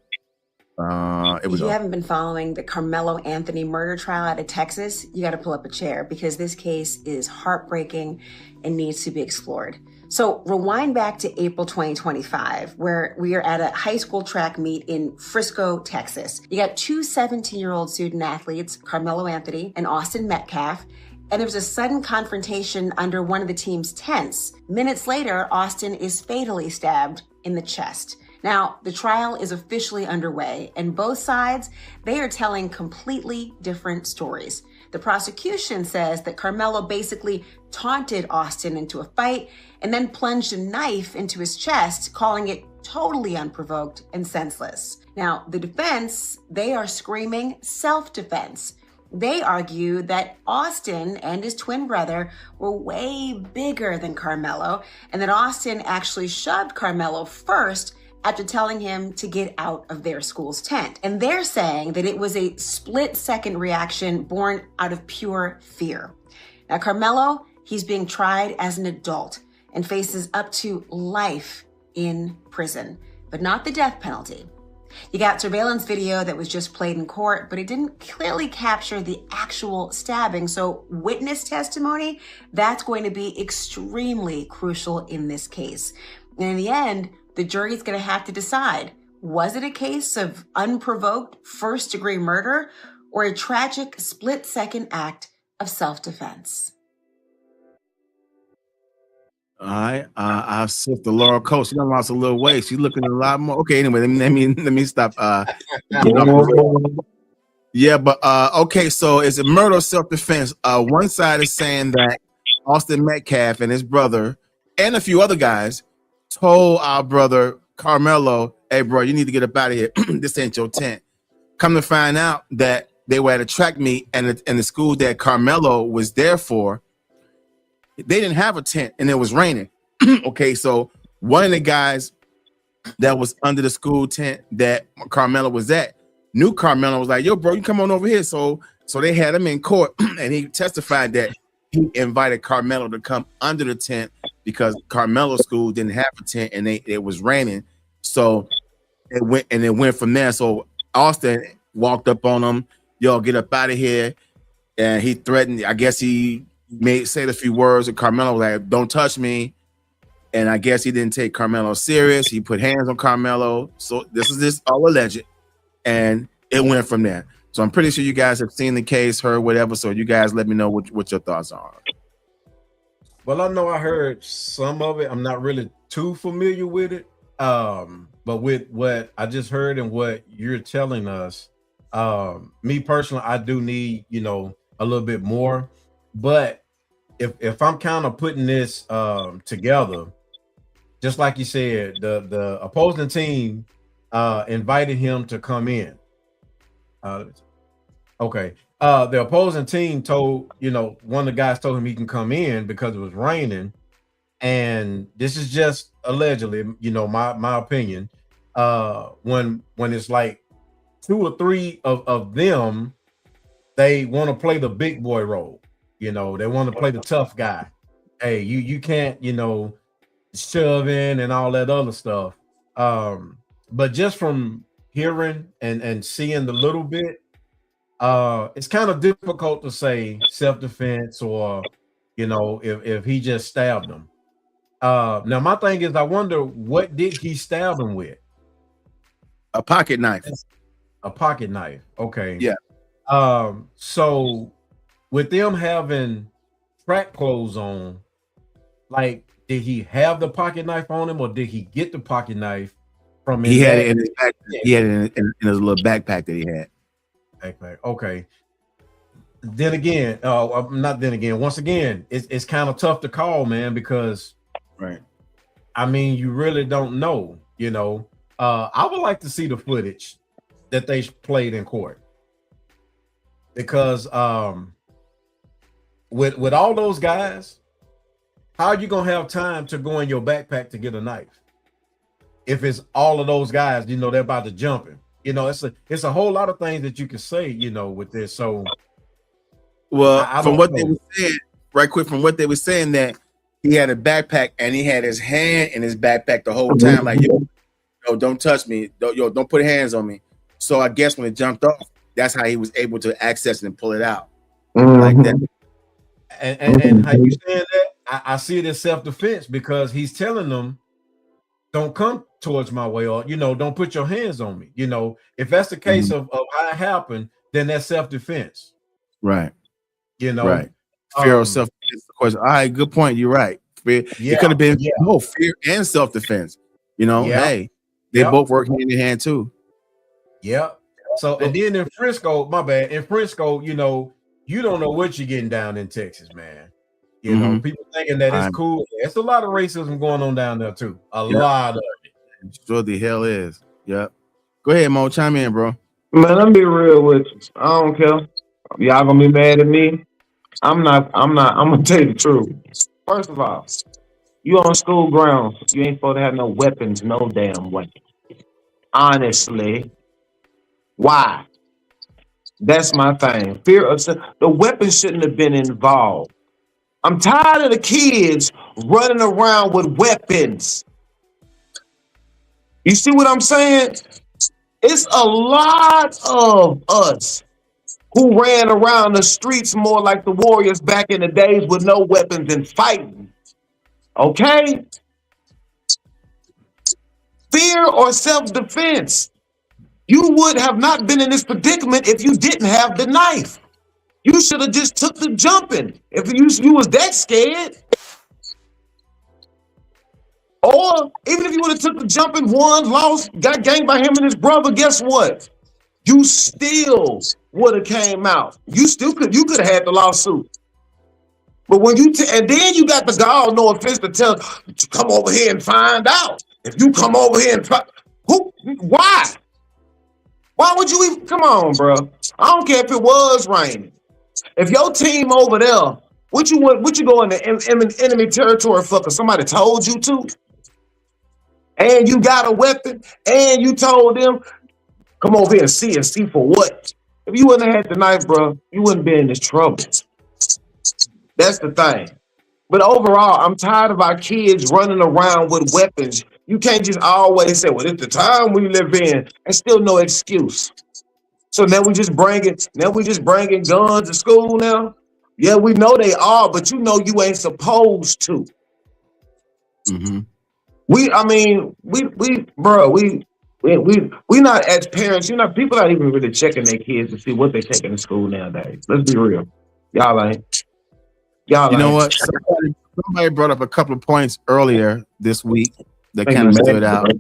on. If you haven't been following the Carmelo Anthony murder trial out of Texas, you got to pull up a chair, because this case is heartbreaking and needs to be explored. So rewind back to April 2025, where we are at a high school track meet in Frisco, Texas. You got two 17-year-old student athletes, Carmelo Anthony and Austin Metcalf, and there was a sudden confrontation under one of the team's tents. Minutes later, Austin is fatally stabbed in the chest. Now, the trial is officially underway, and both sides, they are telling completely different stories. The prosecution says that Carmelo basically taunted Austin into a fight and then plunged a knife into his chest, calling it totally unprovoked and senseless. Now, the defense, they are screaming self-defense. They argue that Austin and his twin brother were way bigger than Carmelo, and that Austin actually shoved Carmelo first after telling him to get out of their school's tent. And they're saying that it was a split-second reaction born out of pure fear. Now, Carmelo, he's being tried as an adult and faces up to life in prison, but not the death penalty. You got surveillance video that was just played in court, but it didn't clearly capture the actual stabbing. So witness testimony, that's going to be extremely crucial in this case. And in the end, the jury is going to have to decide, was it a case of unprovoked first-degree murder or a tragic split-second act of self-defense? All right, I sister Laura Coach. She done lost a little weight. She's looking a lot more. Okay, anyway, let me stop. Yeah, but okay. So is it murder or self-defense? One side is saying that Austin Metcalf and his brother and a few other guys told our brother Carmelo, "Hey, bro, you need to get up out of here. This ain't your tent." Come to find out that they were at a track meet, and the school that Carmelo was there for, they didn't have a tent, and it was raining. Okay, so one of the guys that was under the school tent that Carmelo was at knew Carmelo, was like, "Yo, bro, you come on over here." So they had him in court, and he testified that he invited Carmelo to come under the tent because Carmelo's school didn't have a tent, and it was raining. So it went from there. So Austin walked up on him, "Yo, get up out of here," and he threatened. I guess he said a few words, and Carmelo was like, "Don't touch me." And I guess he didn't take Carmelo serious. He put hands on Carmelo. So this is all alleged, and it went from there. So I'm pretty sure you guys have seen the case, heard whatever. So you guys let me know what your thoughts are. Well, I know I heard some of it. I'm not really too familiar with it. But with what I just heard and what you're telling us, me personally, I do need, a little bit more. But if I'm kind of putting this together, just like you said, the opposing team invited him to come in. Okay. The opposing team told, one of the guys told him he can come in because it was raining. And this is just allegedly, my opinion. When it's like 2 or 3 of them, they want to play the big boy role. They want to play the tough guy. Hey, you can't, shove in and all that other stuff. But just from hearing and seeing the little bit, it's kind of difficult to say self-defense or, if he just stabbed him. Now my thing is, I wonder, what did he stab him with? A pocket knife. A pocket knife. Okay. Yeah. So with them having track clothes on, like, did he have the pocket knife on him, or did he get the pocket knife from his? He had it in his back. He had it in his little backpack that he had. Backpack. Okay. Then again, once again, it's kind of tough to call, man, because right. I mean, you really don't know, I would like to see the footage that they played in court, because with all those guys, how are you gonna have time to go in your backpack to get a knife if it's all of those guys, they're about to jump him? It's a whole lot of things that you can say, with this. So, well, from what they were saying, right quick, from what they were saying, that he had a backpack and he had his hand in his backpack the whole time, like, yo, don't touch me, don't put hands on me. So I guess when it jumped off, that's how he was able to access it and pull it out like that. And how you saying that? I see it as self-defense, because he's telling them, don't come towards my way, or don't put your hands on me. If that's the case of how it happened, then that's self-defense. Right. Right. Fear or self-defense. Of course. All right, good point. You're right. Fear, it could have been both fear and self-defense. Hey, they both work hand in hand too. Yeah. So, and then in Frisco, my bad. In Frisco, you don't know what you're getting down in Texas, man. People thinking that it's cool. It's a lot of racism going on down there too. A lot of it. Sure the hell is. Yep. Go ahead, Mo. Chime in, bro. Man, let me be real with you. I don't care. Y'all gonna be mad at me? I'm gonna tell you the truth. First of all, you on school grounds. You ain't supposed to have no weapons, no damn way. Honestly. Why? That's my thing. Fear of the weapon shouldn't have been involved. I'm tired of the kids running around with weapons. You see what I'm saying? It's a lot of us who ran around the streets more like the Warriors back in the days with no weapons and fighting. Okay? Fear or self-defense. You would have not been in this predicament if you didn't have the knife. You should have just took the jumping. If you was that scared. Or even if you would have took the jumping, won, lost, got ganked by him and his brother, guess what? You still would have came out. You could have had the lawsuit. But when you and then you got the gall, no offense, to tell, come over here and find out. If you come over here and why? Why would you even come on, bro? I don't care if it was raining. If your team over there, what you go into enemy territory for? Because somebody told you to, and you got a weapon, and you told them, come over here and see for what? If you wouldn't have had the knife, bro, you wouldn't be in this trouble. That's the thing. But overall, I'm tired of our kids running around with weapons. You can't just always say, well, it's the time we live in. There's still no excuse. So now we just bringing guns to school now. Yeah, we know they are, but you know you ain't supposed to. Mm-hmm. We not as parents, people not even really checking their kids to see what they taking to school nowadays. Let's be real. Y'all ain't. You know what? Somebody brought up a couple of points earlier this week that kind of stood out.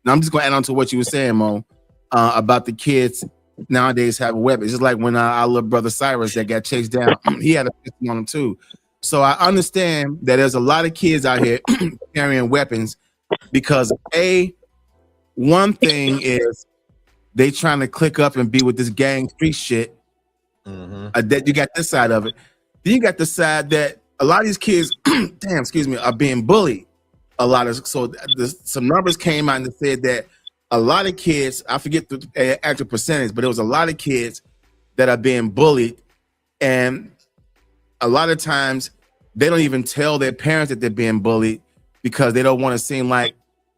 Now I'm just going to add on to what you were saying, Mo, about the kids nowadays having weapons. Just like when our little brother Cyrus that got chased down, he had a pistol on him too. So I understand that there's a lot of kids out here carrying weapons because one thing is they trying to click up and be with this gang street shit. Mm-hmm. That you got this side of it. Then you got the side that a lot of these kids, are being bullied. Some numbers came out and said that a lot of kids, I forget the actual percentage, but it was a lot of kids that are being bullied, and a lot of times they don't even tell their parents that they're being bullied because they don't want to seem like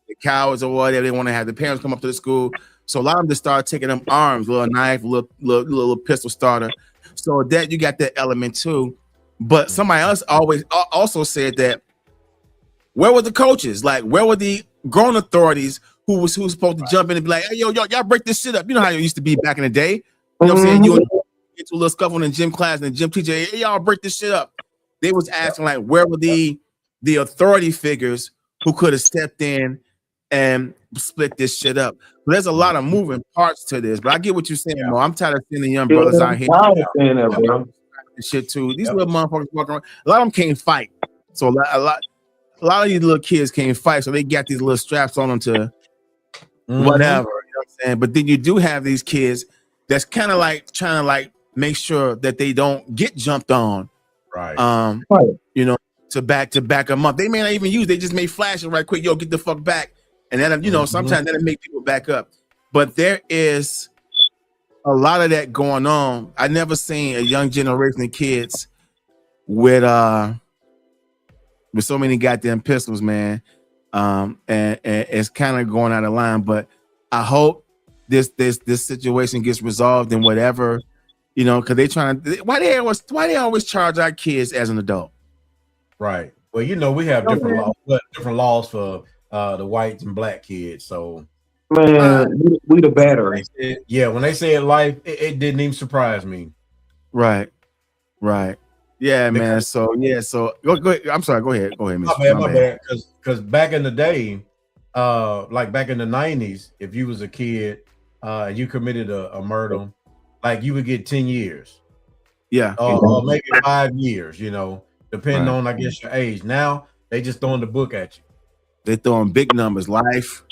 the cowards or whatever. They want to have the parents come up to the school. So a lot of them just start taking them arms, little knife, little pistol starter. So that you got that element too. But somebody else also said that where were the coaches? Like, where were the grown authorities who was supposed to jump in and be like, hey, y'all break this shit up. You know how it used to be back in the day. You know what I'm saying? You get to a little scuffle in gym class and the gym teacher, hey, y'all break this shit up. They was asking like, where were the authority figures who could have stepped in and split this shit up? But there's a lot of moving parts to this, but I get what you're saying, Mo. I'm tired of seeing the young brothers out here. Shit too. These little motherfuckers walking around. A lot of them can't fight. So a lot of these little kids can't fight. So they got these little straps on them to whatever. You know what I'm saying? But then you do have these kids that's kind of like trying to like make sure that they don't get jumped on. Right. You know, to back them up. They may not even use. They just may flash it right quick. Yo, get the fuck back. And then sometimes that'll make people back up. But there is a lot of that going on. I never seen a young generation of kids with so many goddamn pistols, man. And it's kind of going out of line. But I hope this situation gets resolved and whatever, because they trying to. Why they always charge our kids as an adult? Right. Well, we have different laws for the whites and black kids. So. Man, we the battery. When they said life, it didn't even surprise me. Right. Yeah, man. So go ahead. I'm sorry. Go ahead. My bad. Because back in the day, like back in the 90s, if you was a kid and you committed a murder, like you would get 10 years. Yeah. Or maybe 5 years, depending on, I guess, your age. Now they just throwing the book at you. They're throwing big numbers, life.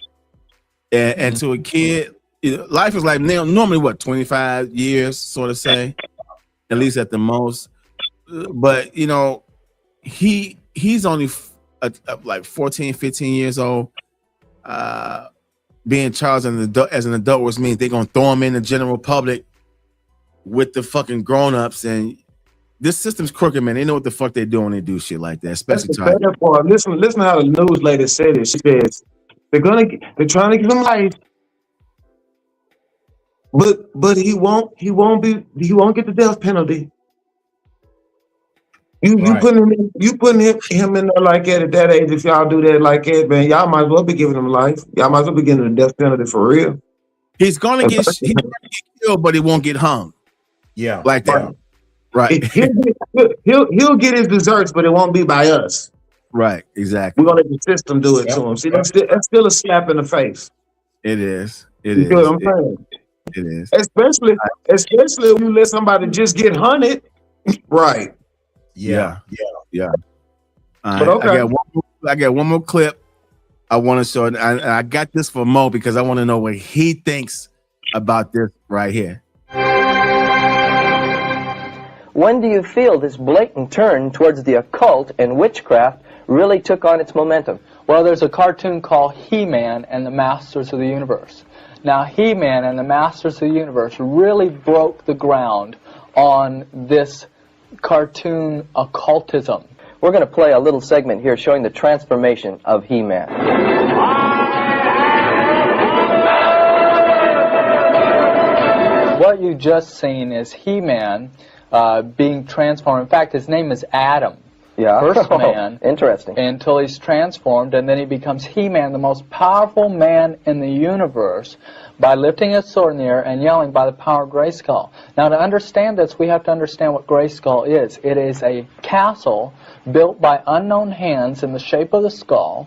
And to a kid, life is like normally what 25 years, sort of say, at least at the most. But he's only like 14, 15 years old. Being charged as an adult, which means they're gonna throw him in the general public with the fucking grown-ups. And this system's crooked, man. They know what the fuck they do when they do shit like that, especially Listen how the news lady said it. She says they're trying to give him life, but he won't get the death penalty. You Right. putting him in there like that at that age. If y'all do that like that, man, y'all might as well be giving him life. Y'all might as well be giving him the death penalty for real. He's gonna get killed, but he won't get hung. Yeah. Like that. Right. He'll get his desserts, but it won't be by us. Right. Exactly. We're gonna let the system do it to him. See, that's still a slap in the face. It is. It You is. know what I'm saying? It is. Especially when you let somebody just get hunted. Right. Yeah. But okay. I got one more clip I want to show. And I got this for Mo because I want to know what he thinks about this right here. When do you feel this blatant turn towards the occult and witchcraft really took on its momentum? Well, there's a cartoon called He-Man and the Masters of the Universe. Now, He-Man and the Masters of the Universe really broke the ground on this cartoon occultism. We're going to play a little segment here showing the transformation of He-Man. What you just seen is He-Man being transformed. In fact, his name is Adam. Yeah. First man. Interesting. Until he's transformed, and then he becomes He-Man, the most powerful man in the universe, by lifting his sword in the air and yelling by the power of Grayskull. Now, to understand this, we have to understand what Grayskull is. It is a castle built by unknown hands in the shape of the skull,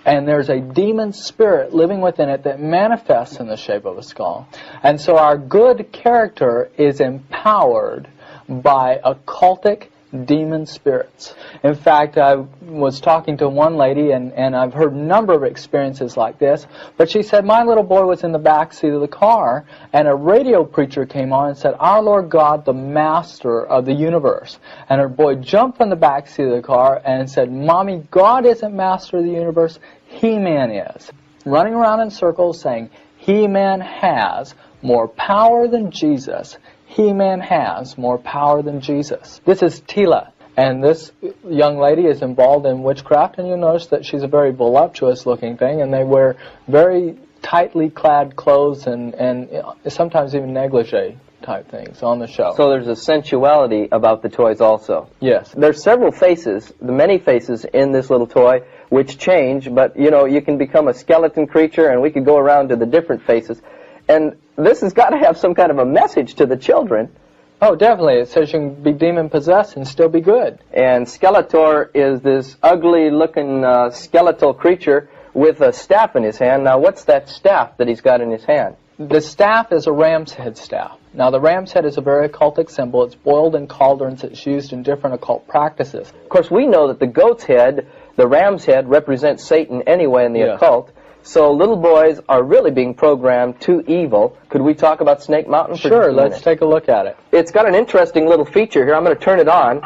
and there's a demon spirit living within it that manifests in the shape of a skull. And so our good character is empowered by occultic demon spirits. In fact, I was talking to one lady, and I've heard a number of experiences like this, but she said, my little boy was in the back seat of the car, and a radio preacher came on and said, our Lord God, the master of the universe. And her boy jumped from the back seat of the car and said, Mommy, God isn't master of the universe, He-Man is. Running around in circles saying, He-Man has more power than Jesus. He-Man has more power than Jesus. This is Tila, and this young lady is involved in witchcraft, and you'll notice that she's a very voluptuous looking thing, and they wear very tightly clad clothes and sometimes even negligee type things on the show. So there's a sensuality about the toys also. Yes. There's several faces, the many faces in this little toy which change, but you know, you can become a skeleton creature, and we could go around to the different faces. And this has got to have some kind of a message to the children. Oh, definitely. It says you can be demon-possessed and still be good. And Skeletor is this ugly-looking skeletal creature with a staff in his hand. Now, what's that staff that he's got in his hand? The staff is a ram's head staff. Now, the ram's head is a very occultic symbol. It's boiled in cauldrons. It's used in different occult practices. Of course, we know that the goat's head, the ram's head, represents Satan anyway in the occult. So little boys are really being programmed to evil. Could we talk about Snake Mountain for Sure, just a minute? let's take a look at it. It's got an interesting little feature here. I'm going to turn it on.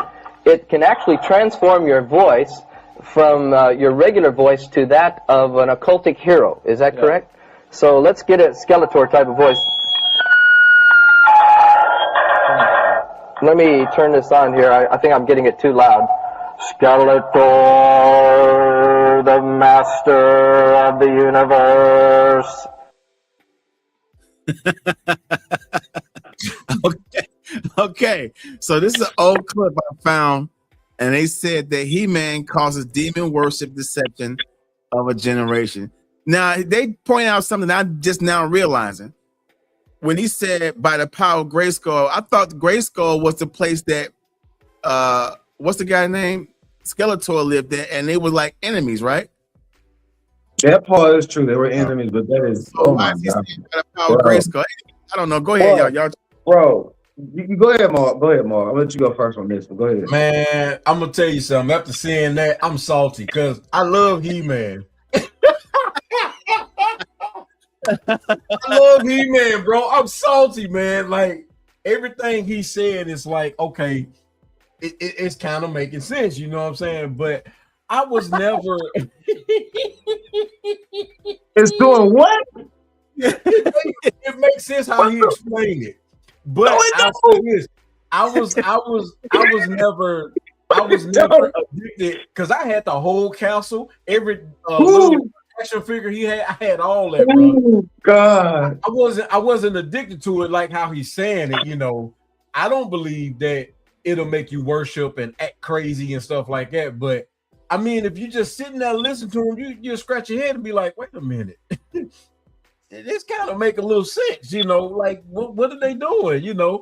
It can actually transform your voice from your regular voice to that of an occultic hero. Is that correct? So let's get a Skeletor type of voice. Let me turn this on here. I think I'm getting it too loud. Skeletor, the master of the universe. Okay. So this is an old clip I found, and they said that He-Man causes demon worship deception of a generation. Now, they point out something I'm just now realizing. When he said by the power of Grayskull, I thought Grayskull was the place that what's the guy's name? Skeletor lived there, and they were like enemies, right? That part is true. They were enemies, but that is So why is he saying by the power of Grayskull? I don't know. Go ahead, y'all. Bro, you go ahead, Mark. Go ahead, Mark. I'll let you go first on this one. Go ahead. Man, I'm gonna tell you something. After seeing that, I'm salty because I love He-Man. I love He-Man, bro. I'm salty, man. Like everything he said is like, okay, it's kind of making sense, you know what I'm saying? But I was never. It's doing what? It makes sense how he explained it. But I'll say this: I was never addicted because I had the whole castle, every little action figure he had. I had all that, bro. Oh, God, I wasn't addicted to it like how he's saying it. You know, I don't believe that it'll make you worship and act crazy and stuff like that. But I mean, if you just sitting there listening to him, you scratch your head and be like, wait a minute. This kind of make a little sense, like what are they doing,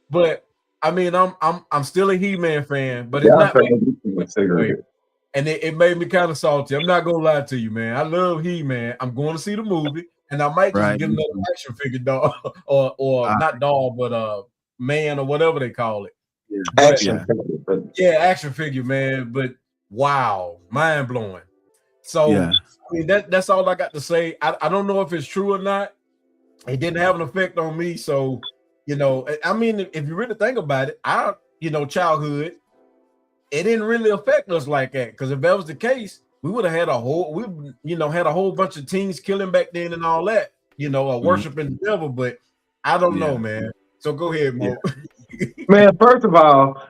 But I mean, I'm still a He-Man fan, but it's not and it made me kind of salty. I'm not gonna lie to you, man. I love He-Man. I'm going to see the movie, and I might just get another action figure doll, or not doll, but man, or whatever they call it. Action figure. Yeah, action figure, man. But wow, mind blowing. So I mean, that's all I got to say. I don't know if it's true or not. It didn't have an effect on me, so I mean, if you really think about it, our childhood, it didn't really affect us like that. Because if that was the case, we would have had a whole bunch of teens killing back then and all that, worshiping the devil. But I don't know, man. So go ahead, Mo. Man, first of all,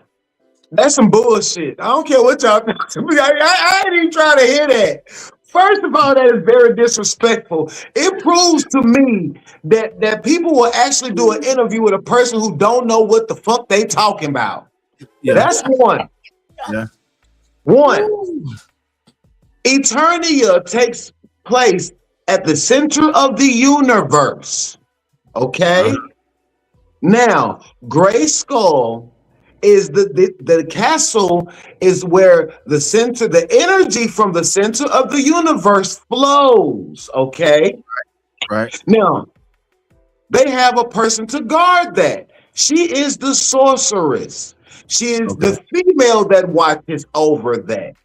that's some bullshit. I don't care what y'all think. I ain't even trying to hear that. First of all, that is very disrespectful. It proves to me that people will actually do an interview with a person who don't know what the fuck they talking about. Yeah. That's one. Yeah. One. Eternia takes place at the center of the universe. Okay? Now, Grayskull is the castle is where the energy from the center of the universe flows. Okay. Right. Now, they have a person to guard that. She is the sorceress. She is the female that watches over that.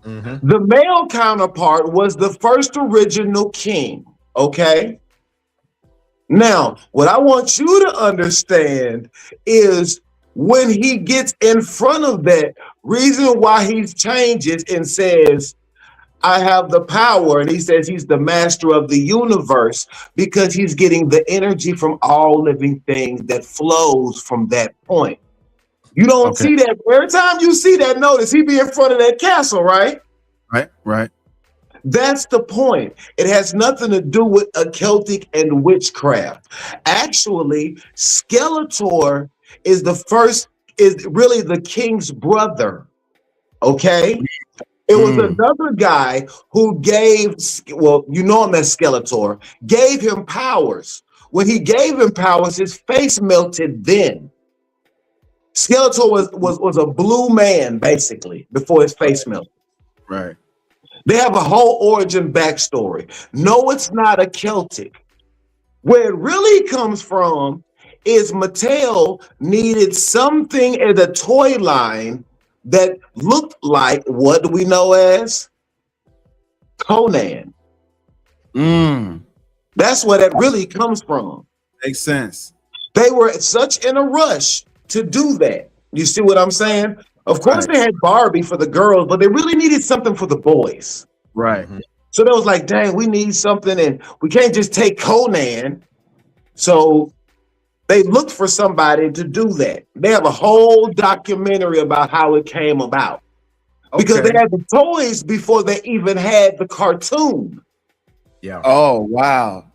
Mm-hmm. The male counterpart was the first original king. Okay. Now, what I want you to understand is when he gets in front of that, reason why he changes and says, I have the power, and he says he's the master of the universe, because he's getting the energy from all living things that flows from that point. You don't see that. Every time you see that, notice he be in front of that castle, right? Right. That's the point. It has nothing to do with a Celtic and witchcraft. Actually, Skeletor is really the king's brother. Okay? It was another guy who gave, you know him as Skeletor, gave him powers. When he gave him powers, his face melted then. Skeletor was a blue man, basically, before his face melted. Right. They have a whole origin backstory. No, it's not a Celtic. Where it really comes from is Mattel needed something in the toy line that looked like, what do we know as? Conan. That's where that really comes from. Makes sense. They were such in a rush to do that. You see what I'm saying? Of course, they had Barbie for the girls, but they really needed something for the boys. Right. So they was like, dang, we need something, and we can't just take Conan. So they looked for somebody to do that. They have a whole documentary about how it came about. Because they had the toys before they even had the cartoon. Yeah. Oh, wow.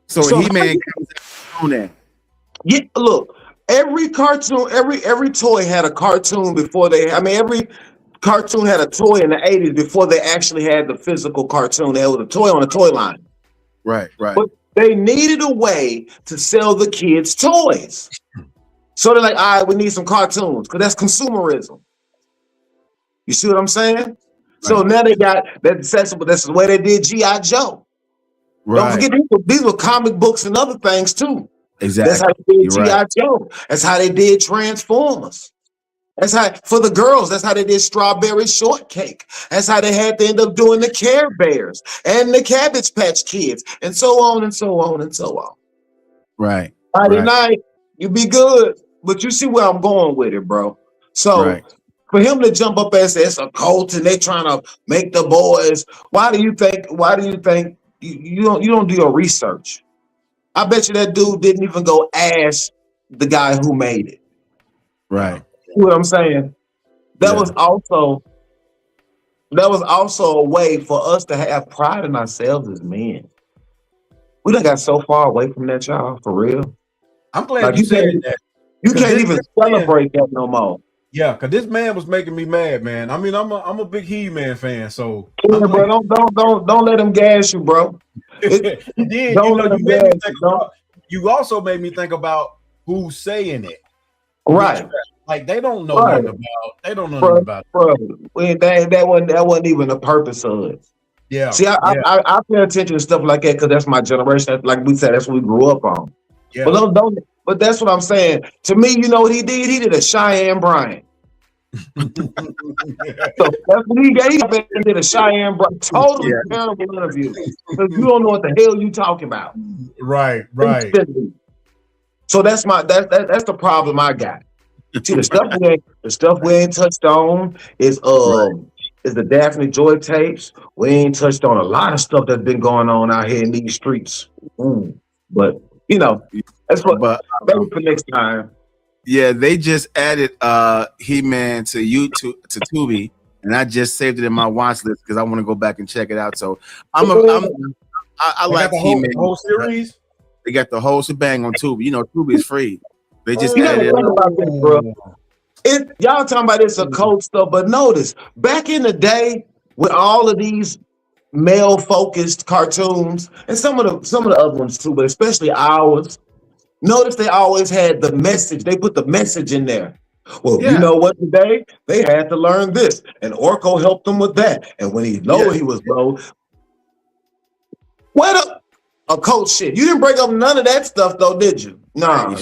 So He-Man comes on that. Yeah, look, every cartoon, every toy had a cartoon before every cartoon had a toy in the 80s before they actually had the physical cartoon. There was a toy on a toy line. Right. But they needed a way to sell the kids toys. So they're like, all right, we need some cartoons, because that's consumerism. You see what I'm saying? Right. So now they got that accessible. That's the way they did G.I. Joe. Right. Don't forget, these were comic books and other things too. Exactly. That's how they did G.I. Joe. That's how they did Transformers. That's how, for the girls, that's how they did Strawberry Shortcake. That's how they had to end up doing the Care Bears and the Cabbage Patch Kids, and so on and so on and so on. Right. Friday night, you be good, but you see where I'm going with it, bro. So for him to jump up and say it's a cult and they trying to make the boys, why do you think you don't do your research? I bet you that dude didn't even go ask the guy who made it. Right. You know what I'm saying? That was also a way for us to have pride in ourselves as men. We done got so far away from that, y'all, for real. I'm glad you said that. You can't even celebrate that no more. Yeah, because this man was making me mad, man. I mean, I'm a big He-Man fan, so Yeah, bro, don't let him gas you, bro. and then Don't let him made me gas think you. about, you also made me think about who's saying it. Right. Like they don't know Right. nothing about. They don't know nothing about it. Bro, that wasn't even the purpose of it. Yeah. See, I pay attention to stuff like that because that's my generation. Like we said, that's what we grew up on. Yeah. But but that's what I'm saying. To me, you know what he did? He did a Cheyenne Bryant. So that's what he did a Cheyenne Bryant. Totally terrible interview. Because you don't know what the hell you talking about. Right. So that's the problem I got. See, the stuff we ain't touched on is the Daphne Joy tapes. We ain't touched on a lot of stuff that's been going on out here in these streets. But you know, that's what. Maybe for next time. Yeah, they just added He-Man to YouTube to Tubi, and I just saved it in my watch list because I want to go back and check it out. So I like He-Man. The whole series. They got the whole shebang on Tubi. You know, Tubi is free. They just You gotta added. think about this, bro. Y'all talking about this occult stuff, but notice back in the day with all of these male-focused cartoons and some of the other ones too, but especially ours. Notice they always had the message. They put the message in there. Well, you know what? Today they had to learn this, and Orko helped them with that. And when he he was low. What up? Occult shit. You didn't break up none of that stuff, though, did you? Nah.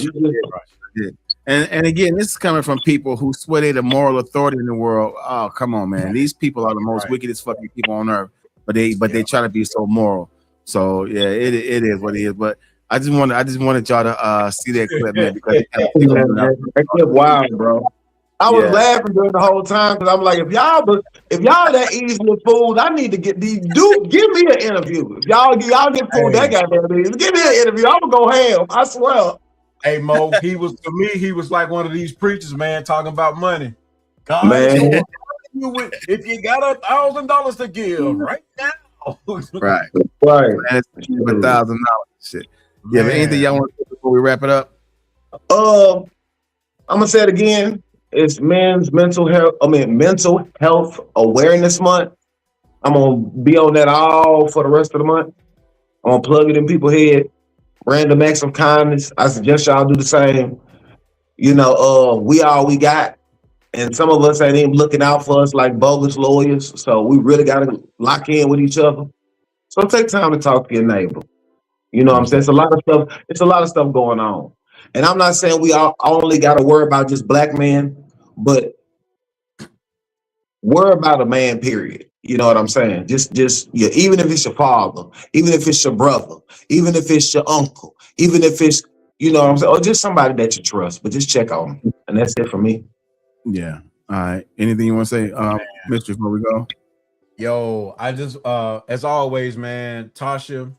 And again, this is coming from people who swear they're the moral authority in the world. Oh, come on, man. These people are the most wickedest fucking people on earth, but they try to be so moral. So yeah, it is what it is. But I just wanted y'all to see that clip, man, because that clip wild, bro. I was laughing during the whole time because I'm like, if y'all that easily fooled, I need to give me an interview. If y'all get fooled, that goddamn easy. Give me an interview. I'm gonna go ham. I swear. Hey Mo, he was like one of these preachers, man, talking about money. God, man, if you got $1,000 to give right now, right, $1,000 shit. Yeah, but anything y'all want to say before we wrap it up? I'm gonna say it again. It's mental health awareness month. I'm gonna be on that all for the rest of the month. I'm gonna plug it in people's head. Random acts of kindness. I suggest y'all do the same. You know, we all we got, and some of us ain't even looking out for us like bogus lawyers. So we really gotta lock in with each other. So take time to talk to your neighbor. You know what I'm saying? It's a lot of stuff. It's a lot of stuff going on, and I'm not saying we all only got to worry about just black men, but worry about a man. Period. You know what I'm saying? Just even if it's your father, even if it's your brother, even if it's your uncle, even if it's, you know what I'm saying, or just somebody that you trust, but just check on them. And that's it for me. Yeah. All right. Anything you want to say, Mistress, before we go? Yo, I just as always, man, Tasha,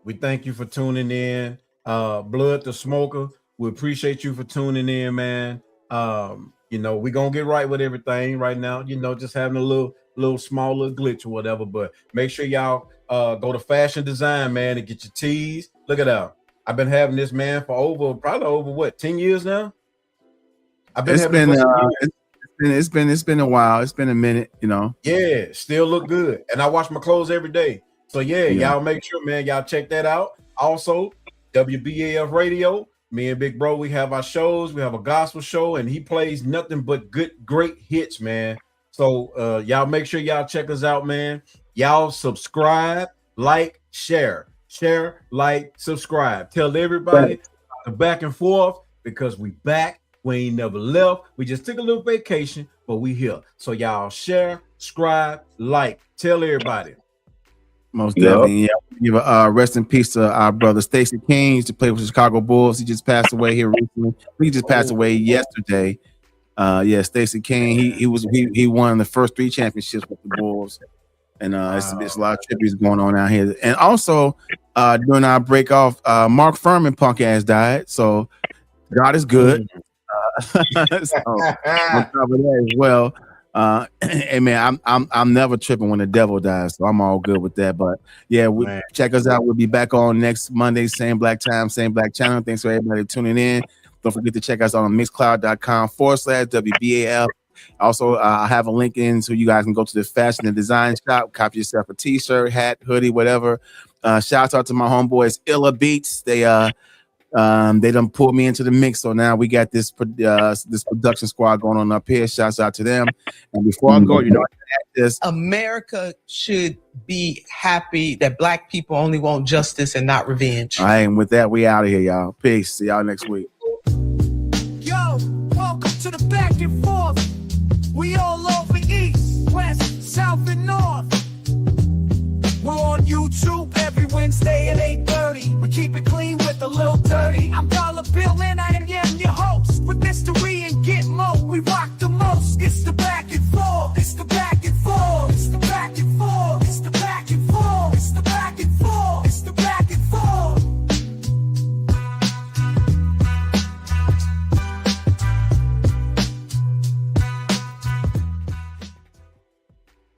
we thank you for tuning in. Blood the Smoker, we appreciate you for tuning in, man. You know, we're gonna get right with everything right now, you know, just having a little small glitch or whatever, but make sure y'all go to Fashion Design, man, and get your tees. Look at that. I've been having this, man, for probably over what, 10 years now. It's been a while. It's been a minute, you know. Yeah, still look good, and I wash my clothes every day. So yeah, y'all make sure, man, y'all check that out. Also, WBAF Radio. Me and Big Bro, we have our shows. We have a gospel show, and he plays nothing but great hits, man. So y'all make sure y'all check us out, man. Y'all subscribe, like, share, like, subscribe. Tell everybody the back and forth, because we back. We ain't never left. We just took a little vacation, but we here. So y'all share, subscribe, like, tell everybody. Most definitely. Yeah. Give a rest in peace to our brother Stacey King. Used to play with the Chicago Bulls. He just passed away here recently. He just passed away yesterday. Stacey King. He won the first 3 championships with the Bulls, and it's a lot of tributes going on out here. And also during our break off, Mark Furman punk ass died. So God is good. So, on top of that as well. Hey man, I'm never tripping when the devil dies, so I'm all good with that. But yeah, check us out. We'll be back on next Monday, same black time, same black channel. Thanks for everybody tuning in. Don't forget to check us out on mixcloud.com/WBAF Also, I have a link in so you guys can go to the fashion and design shop, copy yourself a t-shirt, hat, hoodie, whatever. Shout out to my homeboys, Illa Beats. They done pulled me into the mix, so now we got this production squad going on up here. Shouts out to them. And before I go, you know, America should be happy that Black people only want justice and not revenge. All right, and with that, we out of here, y'all. Peace. See y'all next week. Yo, welcome to the Back and